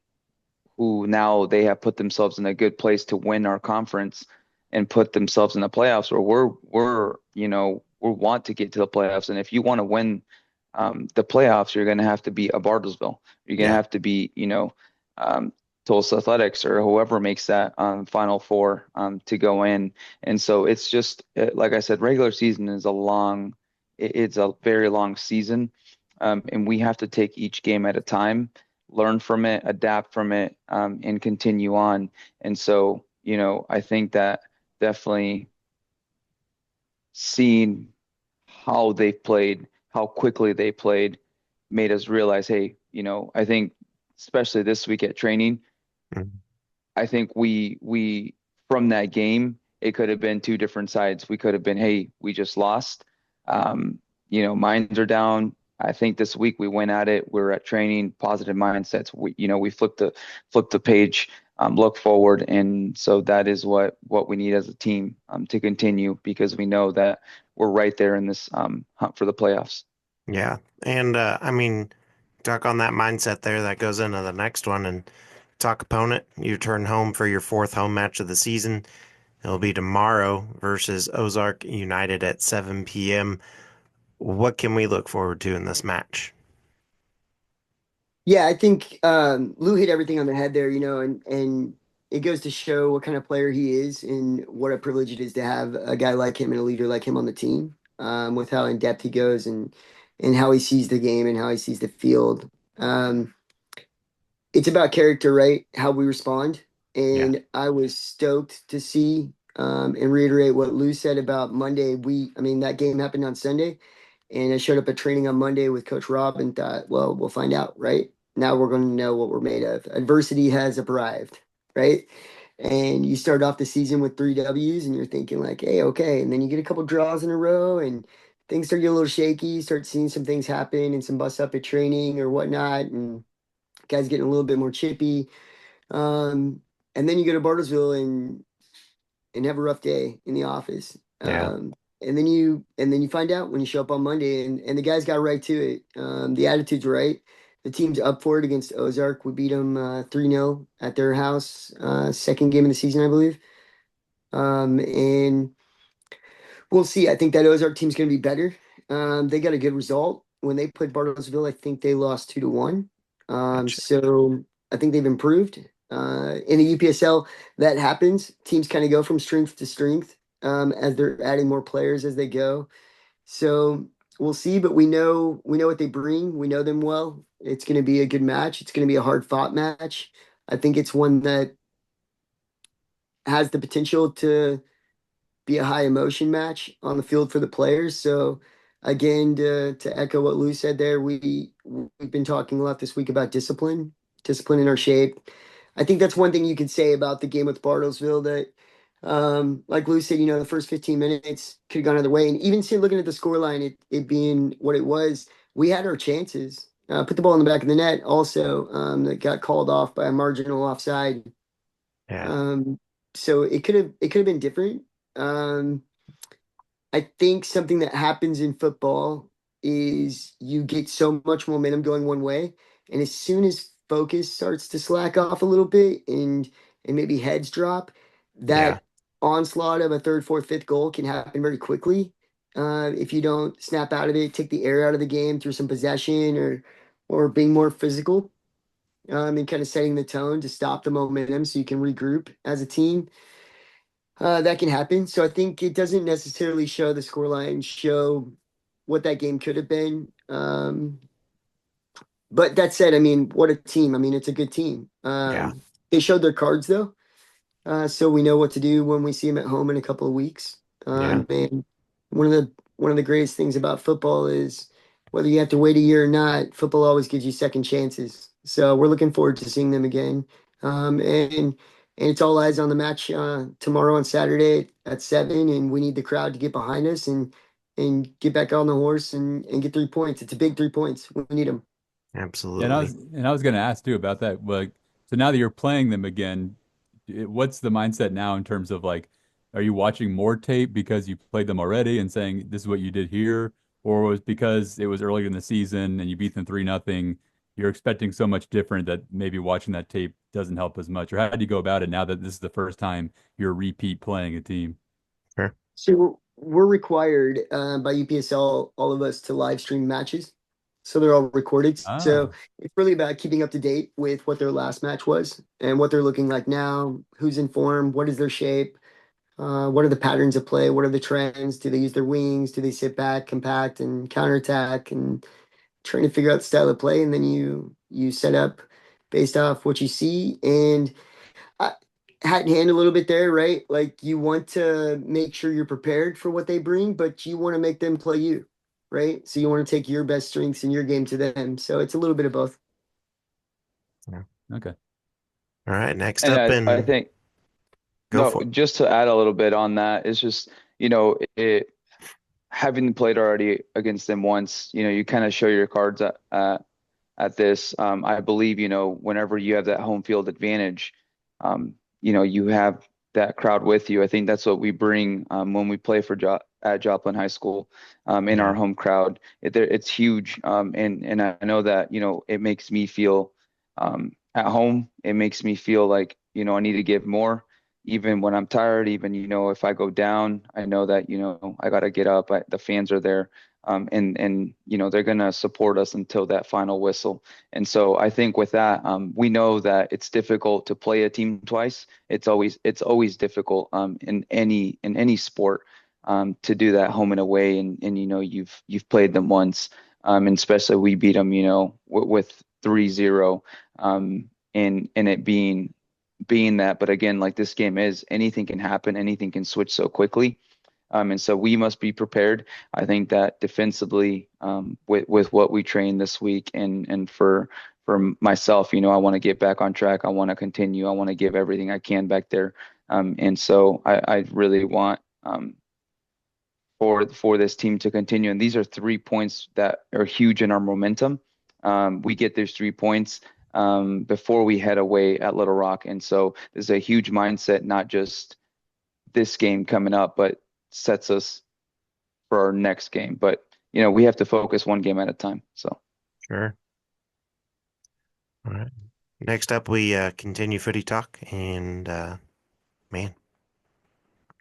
now they have put themselves in a good place to win our conference and put themselves in the playoffs where we want to get to the playoffs. And if you want to win the playoffs, you're going to have to beat a Bartlesville. You're going to Yeah. have to beat, Tulsa Athletics or whoever makes that Final Four to go in. And so it's just, like I said, regular season is it's a very long season. And we have to take each game at a time, learn from it, adapt from it, and continue on. And so, I think that definitely seeing how they played, how quickly they played, made us realize, hey, I think especially this week at training, Mhm. I think we from that game, it could have been two different sides. We could have been, hey, we just lost. Minds are down. I think this week we went at it. We're at training, positive mindsets. We flipped the page, look forward, and so that is what we need as a team to continue because we know that we're right there in this hunt for the playoffs. Yeah. And I mean, talk on that mindset there that goes into the next one and talk opponent. You turn home for your fourth home match of the season. It'll be tomorrow versus Ozark United at 7 p.m. What can we look forward to in this match? Yeah, I think Lou hit everything on the head there, and it goes to show what kind of player he is and what a privilege it is to have a guy like him and a leader like him on the team, with how in depth he goes and how he sees the game and how he sees the field. It's about character, right? How we respond. Yeah. And I was stoked to see and reiterate what Lou said about Monday. That game happened on Sunday, and I showed up at training on Monday with Coach Rob and thought, well, we'll find out, right? Now we're going to know what we're made of. Adversity has arrived, right? And you start off the season with 3 W's, and you're thinking like, hey, okay. And then you get a couple draws in a row, and things start getting a little shaky. You start seeing some things happen and some bust up at training or whatnot, and guys getting a little bit more chippy. And then you go to Bartlesville and have a rough day in the office. Yeah. And then you find out when you show up on Monday and the guys got right to it. The attitude's right. the team's up for it against Ozark. We beat them 3-0 at their house, second game of the season, I believe. And we'll see. I think that Ozark team's going to be better. They got a good result when they played Bartlesville. I think they lost 2-1. Gotcha. So I think they've improved. In the UPSL, that happens. Teams kind of go from strength to strength as they're adding more players as they go. So we'll see, but we know what they bring. We know them well. It's going to be a good match. It's going to be a hard fought match. I think it's one that has the potential to be a high emotion match on the field for the players. So again, to echo what Lou said there, we've been talking a lot this week about discipline in our shape. I think that's one thing you could say about the game with Bartlesville that, like Lou said, the first 15 minutes could have gone either way. And even looking at the scoreline, it being what it was, we had our chances. Put the ball in the back of the net also, that got called off by a marginal offside. Yeah. So it could have been different. Um, I think something that happens in football is you get so much momentum going one way, and as soon as focus starts to slack off a little bit and maybe heads drop, Yeah. that onslaught of a third, fourth, fifth goal can happen very quickly. If you don't snap out of it, take the air out of the game through some possession or being more physical, and kind of setting the tone to stop the momentum so you can regroup as a team. That can happen. So I think it doesn't necessarily show the scoreline, show what that game could have been. But that said, I mean, what a team. I mean, it's a good team. Yeah. They showed their cards though. So we know what to do when we see them at home in a couple of weeks. Yeah. And one of the greatest things about football is whether you have to wait a year or not, football always gives you second chances. So we're looking forward to seeing them again. And it's all eyes on the match tomorrow on Saturday at 7, and we need the crowd to get behind us and get back on the horse and get 3 points. It's a big 3 points. We need them. And I Absolutely. was and I was going to ask too about that. Like, so now that you're playing them again, what's the mindset now in terms of like, are you watching more tape because you played them already and saying this is what you did here, or was because it was earlier in the season and you beat them 3-0, you're expecting so much different that maybe watching that tape doesn't help as much? Or how do you go about it now that this is the first time you're repeat playing a team? Sure. So we're required by UPSL, all of us, to live stream matches. So they're all recorded. So Ah, it's really about keeping up to date with what their last match was and what they're looking like now, who's in form, what is their shape, what are the patterns of play, what are the trends, do they use their wings, do they sit back, compact, and counterattack, and trying to figure out the style of play, and then you set up based off what you see. And hat in hand a little bit there, right? Like you want to make sure you're prepared for what they bring, but you want to make them play you, right? So you want to take your best strengths in your game to them. So it's a little bit of both. Yeah. okay. All right. Next And up I in think, go no, for it. just to add a little bit on that, it's just, it having played already against them once, you kind of show your cards at this. I believe, whenever you have that home field advantage, you have that crowd with you. I think that's what we bring when we play at Joplin High School, in our Yeah. home crowd. It's huge. And I know that, it makes me feel at home. It makes me feel like, I need to give more. Even when I'm tired, even, if I go down, I know that, I got to get up. The fans are there. And they're gonna support us until that final whistle. And so I think with that, we know that it's difficult to play a team twice. It's always difficult in any sport to do that home and away. And you've played them once, and especially we beat them, with 3-0, and it being that. But again, like this game is, anything can happen, anything can switch so quickly. And so we must be prepared. I think that defensively, with what we trained this week, and for myself, I want to get back on track. I want to continue. I want to give everything I can back there. And so I really want for this team to continue. And these are 3 points that are huge in our momentum. We get those 3 points before we head away at Little Rock. And so there's a huge mindset, not just this game coming up, but sets us for our next game. But we have to focus one game at a time. So Sure. All right. Next up, we continue footy talk, and man,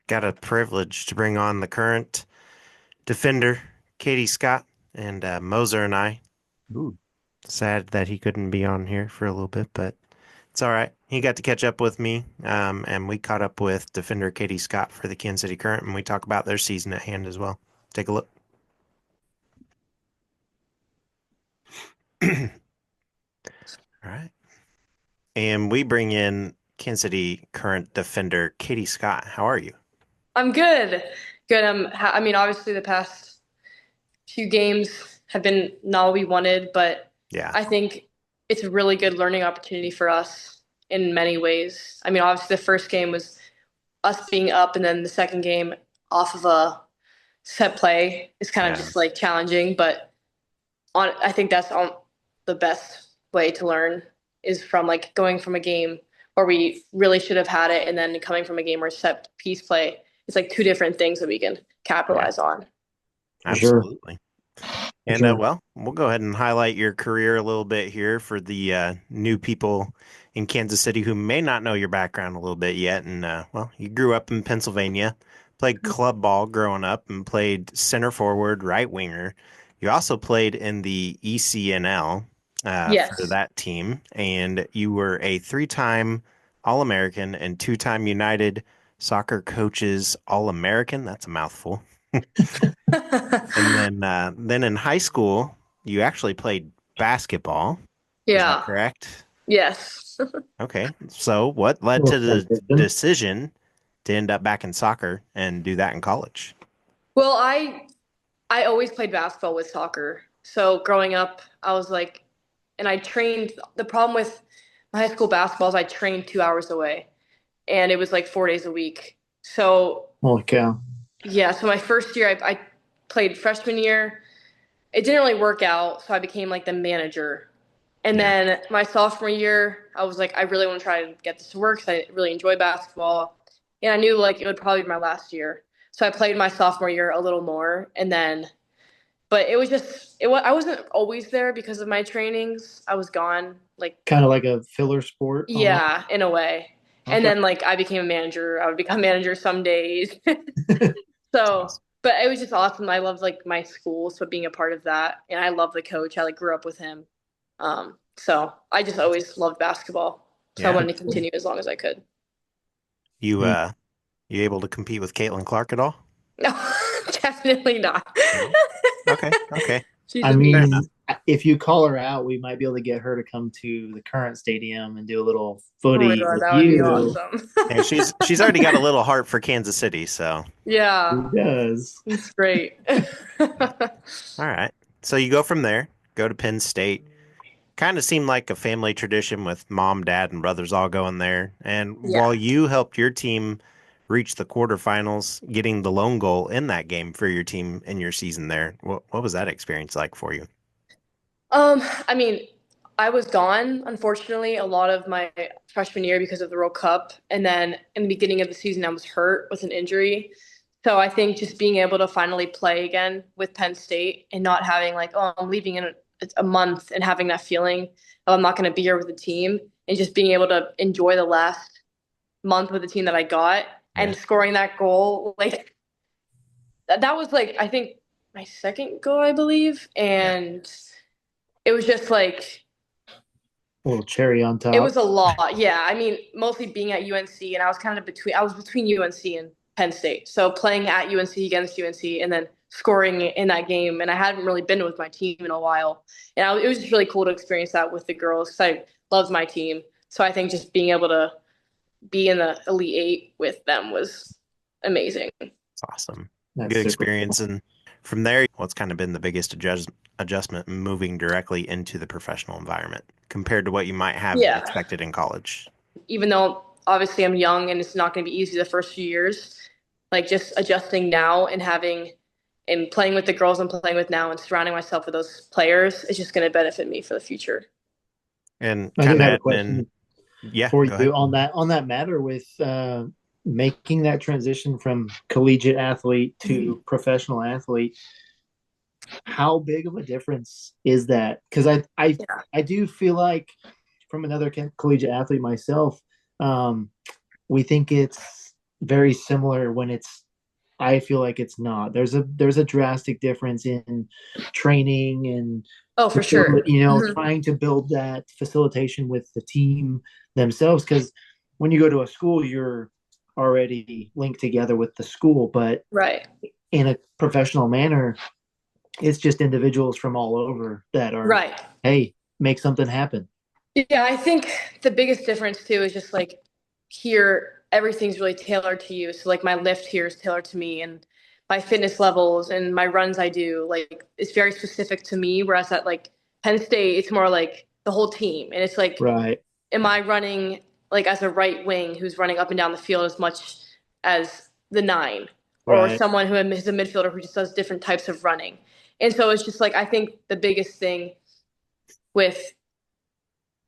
got a privilege to bring on the current defender, Katie Scott, and Moser and I. Ooh. Sad that he couldn't be on here for a little bit, but it's all right. He got to catch up with me, and we caught up with defender Katie Scott for the Kansas City Current, and we talk about their season at hand as well. Take a look. All right. And we bring in Kansas City Current defender Katie Scott. How are you? I'm good. Good. I mean, obviously the past few games have been not what we wanted, but Yeah. I think it's a really good learning opportunity for us in many ways. I mean, obviously the first game was us being up, and then the second game off of a set play is kind of Yeah. just like challenging, but I think that's on the best way to learn is from like going from a game where we really should have had it and then coming from a game where set piece play. It's like two different things that we can capitalize on. For sure. Absolutely. And Sure. well, we'll go ahead and highlight your career a little bit here for the new people in Kansas City who may not know your background a little bit yet. And well, you grew up in Pennsylvania, played club ball growing up, and played center forward, right winger. You also played in the ECNL for Yes. that team, and you were a three-time All-American and two-time United Soccer Coaches All-American. That's a mouthful. And then in high school, you actually played basketball. Is that Yeah. correct? Yes. Okay. So what led to the decision to end up back in soccer and do that in college? Well, I always played basketball with soccer. So growing up, I was like, and I trained. The problem with my high school basketball is I trained 2 hours away, and it was like 4 days a week. So Holy cow. yeah, so my first year I played freshman year. It didn't really work out, so I became like the manager. And Yeah. then my sophomore year, I was like, I really want to try to get this to work because I really enjoy basketball. And I knew like it would probably be my last year. So I played my sophomore year a little more. And then, but it was just, I wasn't always there because of my trainings. I was gone, like, Kind of like a filler sport. yeah, in a way. And Okay. then like I became a manager. I would become manager some days. So, Awesome. but it was just awesome. I loved like my school, so being a part of that, and I love the coach. I like grew up with him, so I just always loved basketball. So I Yeah. wanted to continue as long as I could. You Hmm. you able to compete with Caitlin Clark at all? No, definitely not. No? Okay. Okay. She's I a beast. mean, if you call her out, we might be able to get her to come to the current stadium and do a little Oh my footy God, with that would be you. awesome. Yeah, she's already got a little heart for Kansas City, so Yeah, She does. it's great. all right. So you go from there, go to Penn State. Kind of seemed like a family tradition with mom, dad, and brothers all going there. And Yeah. while you helped your team reach the quarterfinals, getting the lone goal in that game for your team in your season there, what was that experience like for you? I mean, I was gone, unfortunately, a lot of my freshman year because of the World Cup. And then in the beginning of the season, I was hurt with an injury. So I think just being able to finally play again with Penn State and not having like, oh, I'm leaving in a month and having that feeling of I'm not going to be here with the team and just being able to enjoy the last month with the team that I got and Yeah. scoring that goal, like that was like, I think my second goal, I believe. And it was just like, A little cherry on top. it was a lot. Yeah. I mean, mostly being at UNC and I was between UNC and Penn State. So playing at UNC against UNC and then scoring in that game. And I hadn't really been with my team in a while. And it was just really cool to experience that with the girls because I loved my team. So I think just being able to be in the Elite Eight with them was amazing. It's awesome. That's Good super experience. And from there, what's kind of been the biggest adjustment moving directly into the professional environment compared to what you might have Yeah. expected in college? Even though obviously I'm young and it's not going to be easy the first few years, like just adjusting now and playing with the girls I'm playing with now and surrounding myself with those players is just going to benefit me for the future. And I did kind have a of question yeah, for go you ahead. on that matter with making that transition from collegiate athlete to professional athlete. How big of a difference is that? Because Yeah. I do feel like from another collegiate athlete myself, we think it's very similar when it's. I feel like it's not. There's a drastic difference in training and Oh, for sure. trying to build that facilitation with the team themselves. Because when you go to a school, you're already linked together with the school, but Right. in a professional manner, it's just individuals from all over that are, Right. hey, make something happen. Yeah, I think the biggest difference too is just like here, everything's really tailored to you. So like my lift here is tailored to me, and my fitness levels and my runs I do, like it's very specific to me. Whereas at like Penn State, it's more like the whole team. And it's like, Right. am I running like as a right wing who's running up and down the field as much as the nine, or Right. someone who is a midfielder who just does different types of running? And so it's just like, I think the biggest thing with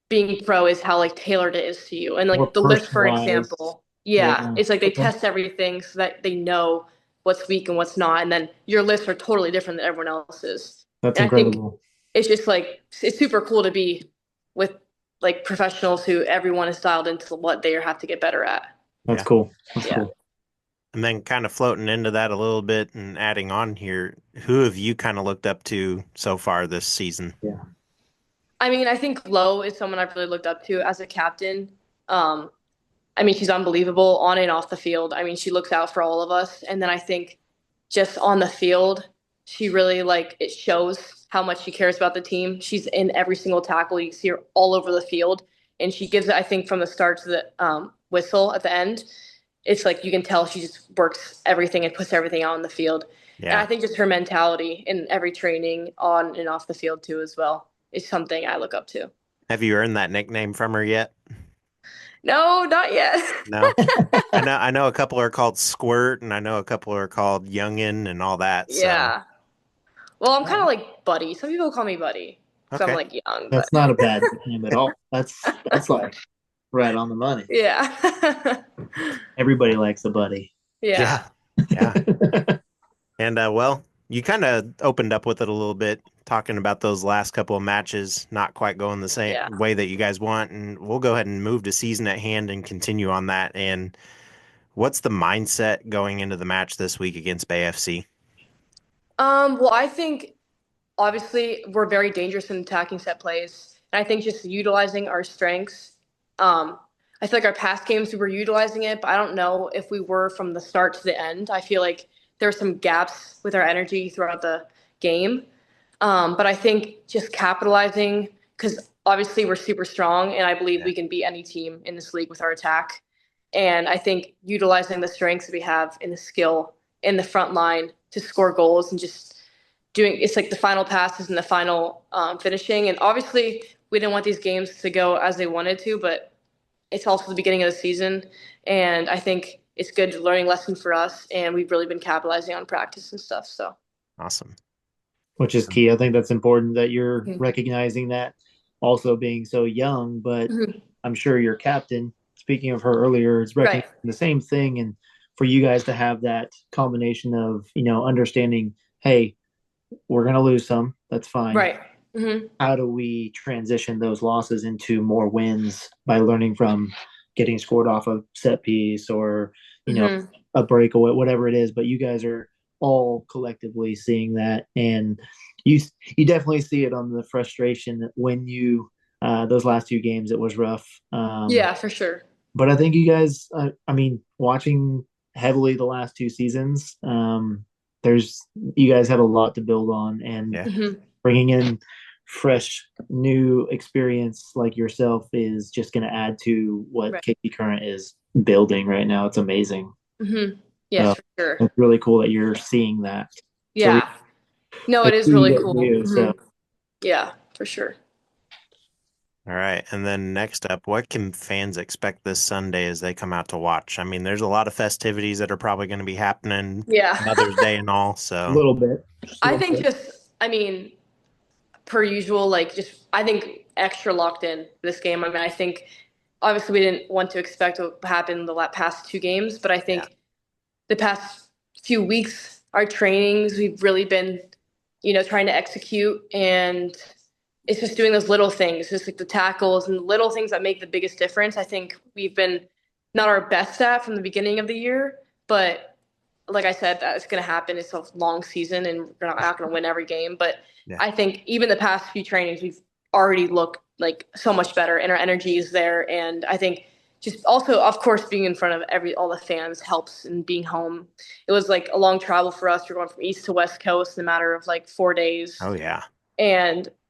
being pro is how like tailored it is to you. And More like the list, for personalized. example, yeah, Yeah. it's like they Okay. test everything so that they know what's weak and what's not. And then your lists are totally different than everyone else's. That's And I think incredible. it's just like, it's super cool to be with like professionals who everyone is dialed into what they have to get better at. That's Yeah. cool. That's Yeah. cool. And then kind of floating into that a little bit and adding on here, who have you kind of looked up to so far this season? Yeah. I mean, I think Lo is someone I've really looked up to as a captain. Um, I mean, she's unbelievable on and off the field. I mean, she looks out for all of us. And then I think just on the field, she really like it shows how much she cares about the team. She's in every single tackle. You see her all over the field, and she gives it. I think from the start to the whistle at the end, it's like you can tell she just works everything and puts everything out on the field. And I Yeah. think just her mentality in every training on and off the field too as well is something I look up to. Have you earned that nickname from her yet? No, not yet. No. I know a couple are called Squirt, and I know a couple are called Youngin and all that. So Yeah. Well, I'm kind of like Buddy. Some people call me Buddy because I'm okay. like young, but That's not a bad name at all. That's like right on the money. yeah. Everybody likes a buddy. Yeah. Yeah. And well, you kind of opened up with it a little bit, talking about those last couple of matches not quite going the same Yeah. way that you guys want. And we'll go ahead and move to season at hand and continue on that. And what's the mindset going into the match this week against Bay FC? Well, I think obviously we're very dangerous in attacking set plays. And I think just utilizing our strengths. I feel like our past games we were utilizing it, but I don't know if we were from the start to the end. I feel like there's some gaps with our energy throughout the game. But I think just capitalizing, because obviously we're super strong, and I believe we can beat any team in this league with our attack. And I think utilizing the strengths that we have in the skill in the front line to score goals and just doing it's like the final passes and the final finishing. And obviously, we didn't want these games to go as they wanted to, but it's also the beginning of the season. And I think it's good learning lesson for us. And we've really been capitalizing on practice and stuff. So Awesome. Which is key. I think that's important that you're Mhm. recognizing that, also being so young. But Mhm. I'm sure your captain, speaking of her earlier, is recognizing Right. the same thing. And for you guys to have that combination of, understanding, hey, we're going to lose some. That's fine. Right. Hmm. How do we transition those losses into more wins by learning from getting scored off a set piece or, Hmm. a breakaway, whatever it is. But you guys are all collectively seeing that. And you definitely see it on the frustration that when those last two games, it was rough. Yeah, for sure. But I think you guys, I mean, watching heavily the last two seasons, you guys have a lot to build on, and Yeah. Hmm. bringing in fresh, new experience like yourself is just going to add to what Right. KP Current is building right now. It's amazing. Hmm. Yes, for sure. It's really cool that you're seeing that. Yeah. No, it It's is really you cool. do, so Yeah, for sure. All right. And then next up, what can fans expect this Sunday as they come out to watch? I mean, there's a lot of festivities that are probably going to be happening, Yeah. Mother's Day and all. a So little bit. I think I mean, per usual, like just I think extra locked in this game. I mean, I think obviously we didn't want to expect what happened the past two games, but I think the past few weeks, our trainings, we've really been, trying to execute, and it's just doing those little things, just like the tackles and the little things that make the biggest difference. I think we've been not our best at from the beginning of the year, but like I said, that's going to happen. It's a long season and we're not going to win every game. But Yeah. I think even the past few trainings, we've already looked like so much better and our energy is there. And I think just also, of course, being in front of all the fans helps and being home. It was like a long travel for us. We're going from East to West Coast in a matter of like 4 days. Oh yeah.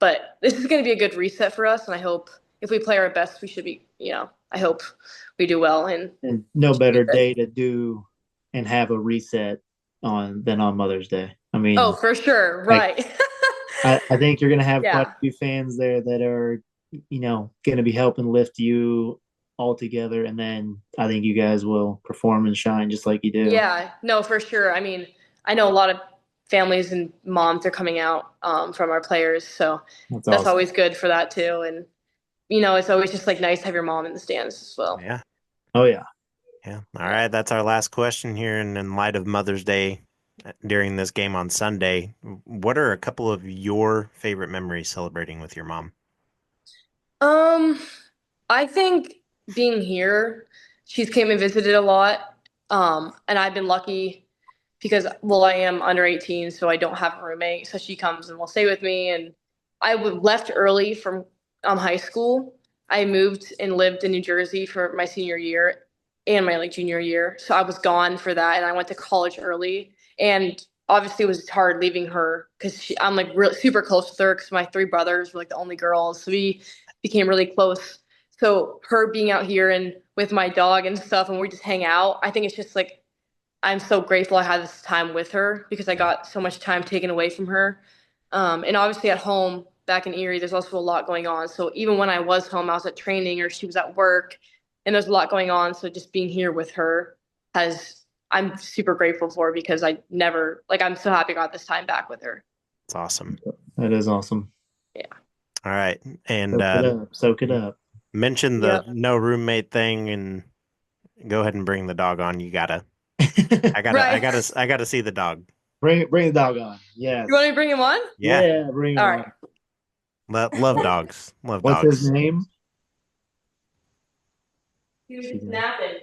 But this is going to be a good reset for us. And I hope if we play our best, we should be, I hope we do well. And no better day to do and have a reset than on Mother's Day. I mean, oh, for sure. Right. I think you're going to have Yeah. quite a few fans there that are, going to be helping lift you all together. And then I think you guys will perform and shine just like you do. Yeah, no, for sure. I mean, I know a lot of families and moms are coming out from our players. So That's that's awesome. always good for that too. And, it's always just like nice to have your mom in the stands as well. Yeah. Oh, yeah. Yeah. All right. That's our last question here. And in light of Mother's Day during this game on Sunday, what are a couple of your favorite memories celebrating with your mom? I think being here, she's came and visited a lot. And I've been lucky because, well, I am under 18, so I don't have a roommate. So she comes and will stay with me. And left early from high school. I moved and lived in New Jersey for my senior year and my junior year. So I was gone for that, and I went to college early. And obviously, it was hard leaving her because I'm really super close with her because my three brothers were the only girls, so we became really close. So her being out here and with my dog and stuff, and we just hang out. I think it's just I'm so grateful I had this time with her because I got so much time taken away from her. And obviously at home back in Erie, there's also a lot going on. So even when I was home, I was at training or she was at work and there's a lot going on. So just being here with her I'm super grateful for because I'm so happy I got this time back with her. It's awesome. That is awesome. Yeah. All right. And Soak it up. mention the no roommate thing and go ahead and bring the dog on. You gotta. I gotta see the dog. Bring the dog on. Yes. You want me to bring him on? Yeah. Bring him All on. right. Love dogs. Love What's dogs. his name? He was napping.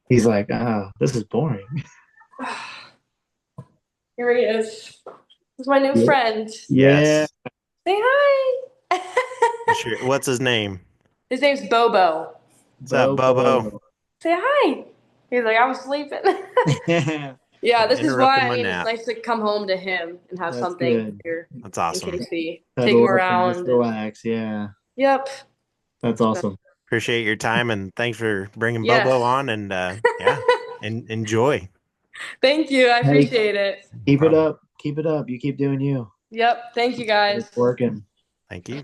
He's like, this is boring. Here he is. This is my new friend. Yeah. Say hi. Sure. What's his name? His name's Bobo. What's up, Bobo? Say hi. He's like, I was sleeping. Yeah, this is Interrupting why my it's nap. nice to come home to him and have That's something good. here That's in awesome. case we Cuddle take him up and around. just relax. Yeah. Yep. That's awesome. Appreciate your time and thanks for bringing Yes. Bobo on and and enjoy. Thank you. I appreciate it. Keep it up. Keep it up. You keep doing you. Yep. Thank you guys. It's working. Thank you.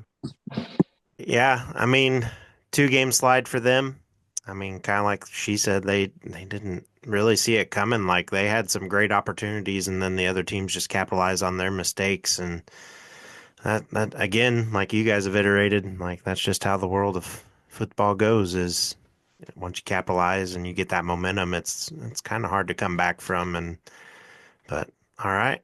Yeah, I mean, 2-game slide for them. I mean, kind of like she said, they didn't really see it coming. Like they had some great opportunities, and then the other teams just capitalized on their mistakes. And that again, like you guys have iterated, like that's just how the world of football goes. Is once you capitalize and you get that momentum, it's kind of hard to come back from. But all right.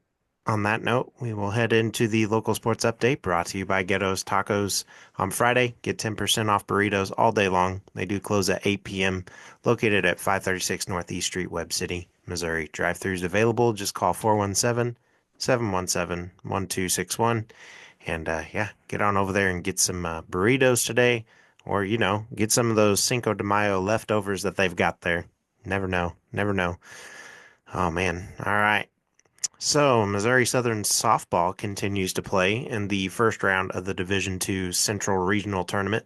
On that note, we will head into the local sports update brought to you by Ghetto Tacos. On Friday, get 10% off burritos all day long. They do close at 8 p.m. Located at 536 Northeast Street, Webb City, Missouri. Drive-thrus available. Just call 417-717-1261. And get on over there and get some burritos today. Or, get some of those Cinco de Mayo leftovers that they've got there. Never know. Never know. Oh, man. All right. So, Missouri Southern softball continues to play in the first round of the Division II Central Regional Tournament.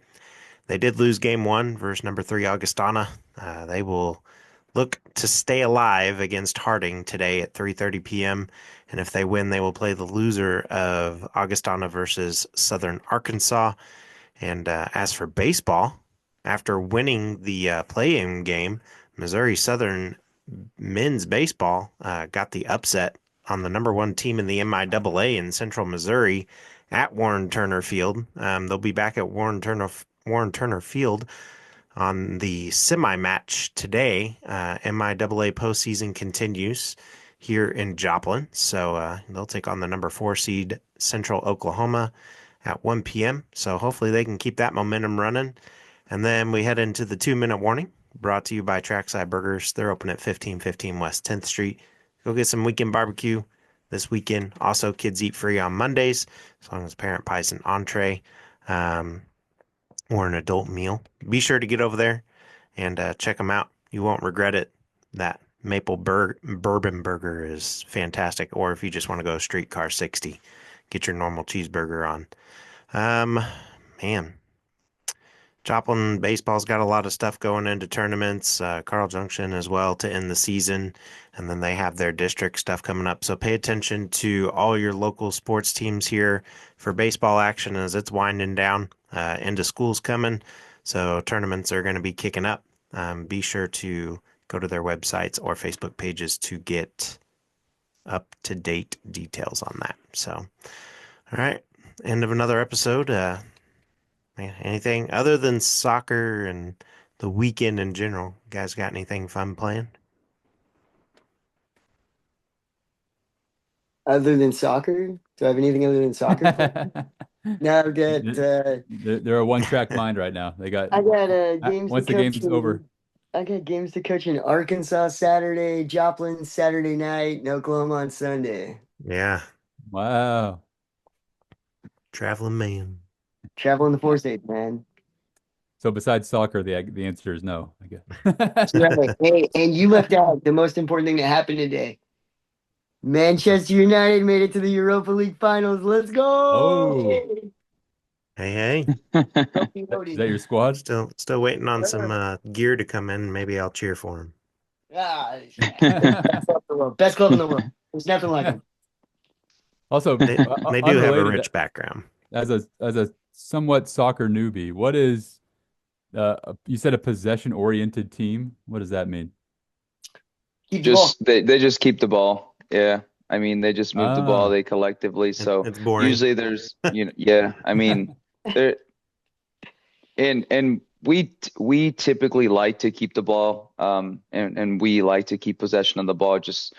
They did lose Game 1 versus number 3 Augustana. They will look to stay alive against Harding today at 3:30 p.m. And if they win, they will play the loser of Augustana versus Southern Arkansas. And as for baseball, after winning the play-in game, Missouri Southern men's baseball got the upset on the number 1 team in the MIAA in Central Missouri at Warren Turner Field. They'll be back at Warren Turner Field on the semi-match today. MIAA postseason continues, here in Joplin. So they'll take on the number 4 seed Central Oklahoma at 1 p.m. So hopefully they can keep that momentum running. And then we head into the 2-minute warning, brought to you by Trackside Burgers. They're open at 1515 West 10th Street. Go get some weekend barbecue this weekend. Also, kids eat free on Mondays, as long as parent buys an entree or an adult meal. Be sure to get over there and check them out. You won't regret it. That maple bourbon burger is fantastic. Or if you just want to go streetcar 60, get your normal cheeseburger on. Man, Joplin baseball's got a lot of stuff going into tournaments, Carl Junction as well to end the season, and then they have their district stuff coming up. So pay attention to all your local sports teams here for baseball action as it's winding down. Into school's coming, so tournaments are going to be kicking up. Be sure to go to their websites or Facebook pages to get up-to-date details on that. So, all right, end of another episode. Man, anything other than soccer and the weekend in general? You guys got anything fun planned? Other than soccer? Do I have anything other than soccer? No, I've got They're a one-track mind right now. I got games once to the coach game's over. I got games to coach in Arkansas Saturday, Joplin Saturday night, and Oklahoma on Sunday. Yeah, Wow. traveling man. Traveling the 4 states, man. So besides soccer, the answer is no, I guess. Right. Hey, and you left out the most important thing that happened today. Manchester United made it to the Europa League finals. Let's go! Oh. Hey, Trophy Is loaded. that your squad? still waiting on some gear to come in. Maybe I'll cheer for him. Ah, best club in the world. Best club in the world. There's nothing like them. Also, They do have a unrelated, rich background. as a somewhat soccer newbie, what is you said a possession-oriented team? What does that mean? Keep the ball. Just they just keep the ball. Yeah. I mean, they just move the ball, Ah. they collectively. So It's boring. usually there's, yeah, I mean, there and we typically like to keep the ball, and we like to keep possession of the ball. Just,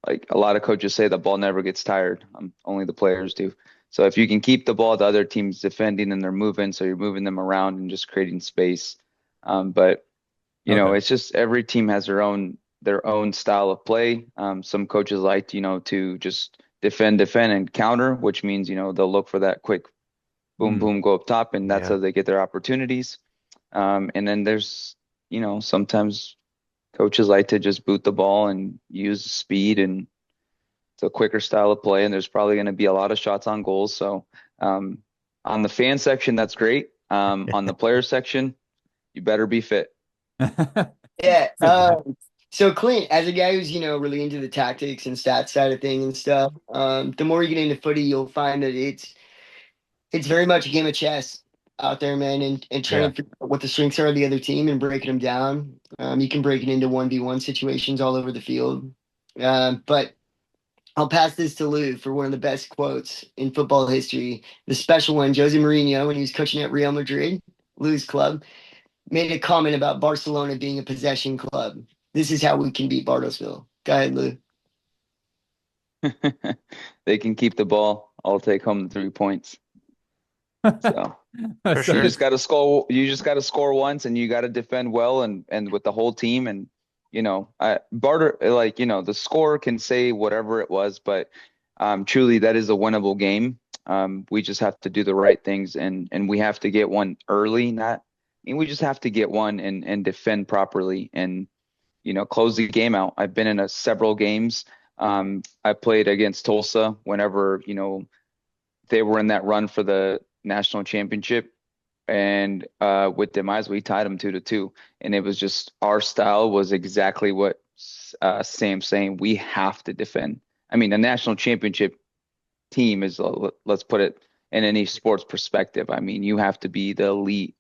like a lot of coaches say, the ball never gets tired. Only the players do. So if you can keep the ball, the other team's defending and they're moving, so you're moving them around and just creating space. But Okay. it's just every team has their own style of play. Some coaches like to just defend and counter, which means they'll look for that quick boom boom go up top, and that's Yeah. how they get their opportunities. And then there's sometimes coaches like to just boot the ball and use speed, and it's a quicker style of play, and there's probably going to be a lot of shots on goals. So on the fan section, that's great. On the player section, you better be fit. Yeah. So Clint, as a guy who's really into the tactics and stats side of things and stuff, the more you get into footy, you'll find that it's very much a game of chess out there, man, and trying to figure out what the strengths are of the other team and breaking them down. You can break it into 1v1 situations all over the field. But I'll pass this to Lou for one of the best quotes in football history. The special one, Jose Mourinho, when he was coaching at Real Madrid, Lou's club, made a comment about Barcelona being a possession club. This is how we can beat Bartlesville. Go ahead, Lou. They can keep the ball. I'll take home the 3 points. So For sure. you just got to score. You just got to score once, and you got to defend well, and with the whole team. And the score can say whatever it was, but truly that is a winnable game. We just have to do the right things, and we have to get one early. We just have to get one and defend properly, and close the game out. I've been in several games. I played against Tulsa whenever they were in that run for the national championship, and with Demise we tied them 2-2, and it was just our style was exactly what Sam's saying. We have to defend. I mean, the national championship team is, let's put it in any sports perspective. I mean, you have to be the elite.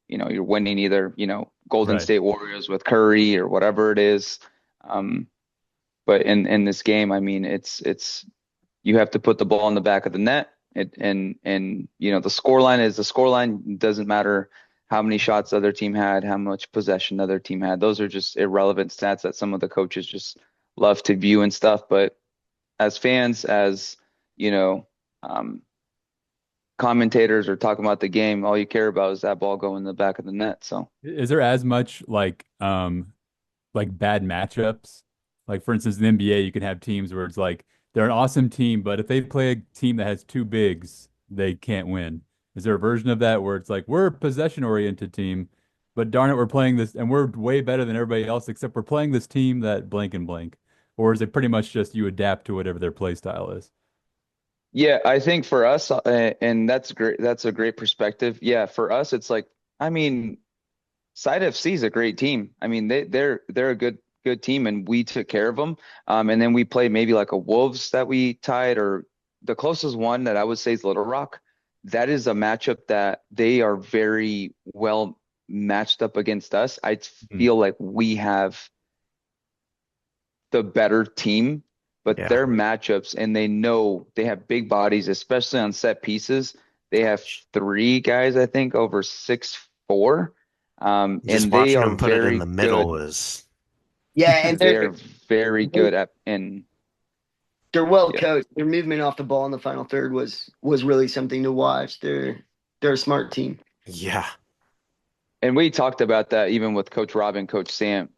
You're winning either Golden Right. State Warriors with Curry or whatever it is. But in this game, I mean, it's you have to put the ball in the back of the net. And the scoreline doesn't matter how many shots the other team had, how much possession the other team had. Those are just irrelevant stats that some of the coaches just love to view and stuff. But as fans, as you know, commentators are talking about the game, all you care about is that ball going in the back of the net. So Is there as much like bad matchups? Like for instance, in the NBA, you can have teams where it's like they're an awesome team, but if they play a team that has two bigs, they can't win. Is there a version of that where it's like we're a possession oriented team, but darn it, we're playing this and we're way better than everybody else, except we're playing this team that blank and blank? Or is it pretty much just you adapt to whatever their play style is? yeah, I think for us, and that's great. That's a great perspective. Yeah, for us, it's like, I mean, Side FC is a great team. I mean, they're a good team, and we took care of them. And then we played maybe like a Wolves that we tied, or the closest one that I would say is Little Rock. That is a matchup that they are very well matched up against us. I feel like we have the better team, but Yeah. their matchups, and they know they have big bodies, especially on set pieces. They have three guys, I think, over 6'4". Just And they watching are them put it in very the middle good. was Yeah, and They're very good at, and they're well yeah. coached. Their movement off the ball in the final third was really something to watch. They're a smart team. yeah. And we talked about that even with Coach Rob and Coach Sam.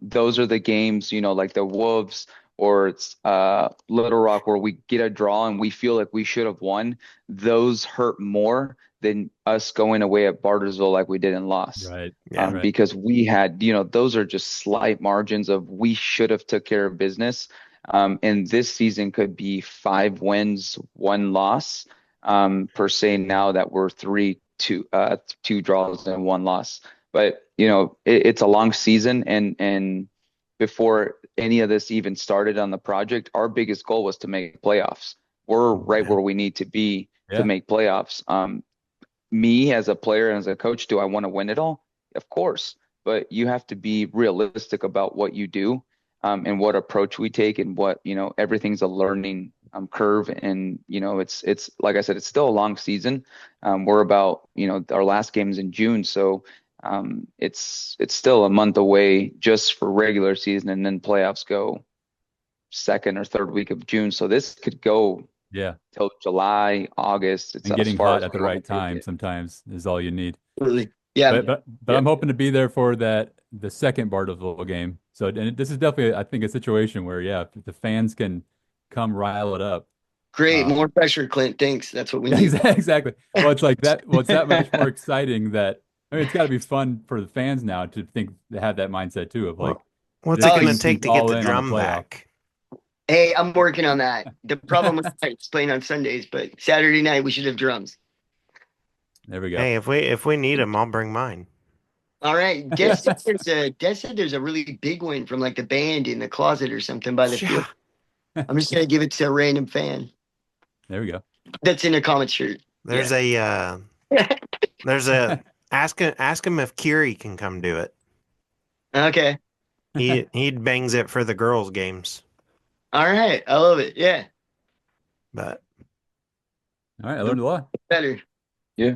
Those are the games, like the Wolves or it's Little Rock, where we get a draw and we feel like we should have won. Those hurt more than us going away at Bartersville like we did and lost. Right. Yeah. Right. Because we had, those are just slight margins of we should have took care of business. And this season could be 5 wins, 1 loss, per se, now that we're 2 draws and 1 loss. But it's a long season, and before any of this even started on the project, our biggest goal was to make playoffs. We're right where we need to be to make playoffs. Me as a player and as a coach, do I want to win it all? Of course, but you have to be realistic about what you do, and what approach we take, and what, everything's a learning curve. And it's like I said, it's still a long season. We're about, our last game is in June, so it's still a month away just for regular season, and then playoffs go second or third week of June. So this could go till July, August. It's And as getting far hot as at the we wanna right take time it. sometimes is all you need. Really. Yeah. But I'm hoping to be there for the second Bartlesville game. So, and this is definitely, I think, a situation where, if the fans can come rile it up. Great. More pressure, Clint. Thanks. That's what we need. Exactly. Well, it's like that. Well, it's that much more exciting that, I mean, it's got to be fun for the fans now to have that mindset too of like, What's it going to take to get the drum back? Hey, I'm working on that. The problem with it's playing on Sundays, but Saturday night we should have drums. There we go. Hey, if we need them, I'll bring mine. All right. Des said there's a really big one from like the band in the closet or something by the field. I'm just gonna give it to a random fan. There we go. That's in a Comet shirt. There's ask him if Kiri can come do it. Okay. He bangs it for the girls' games. All right. I love it. Yeah. But all right, I learned a lot. Better. Yeah.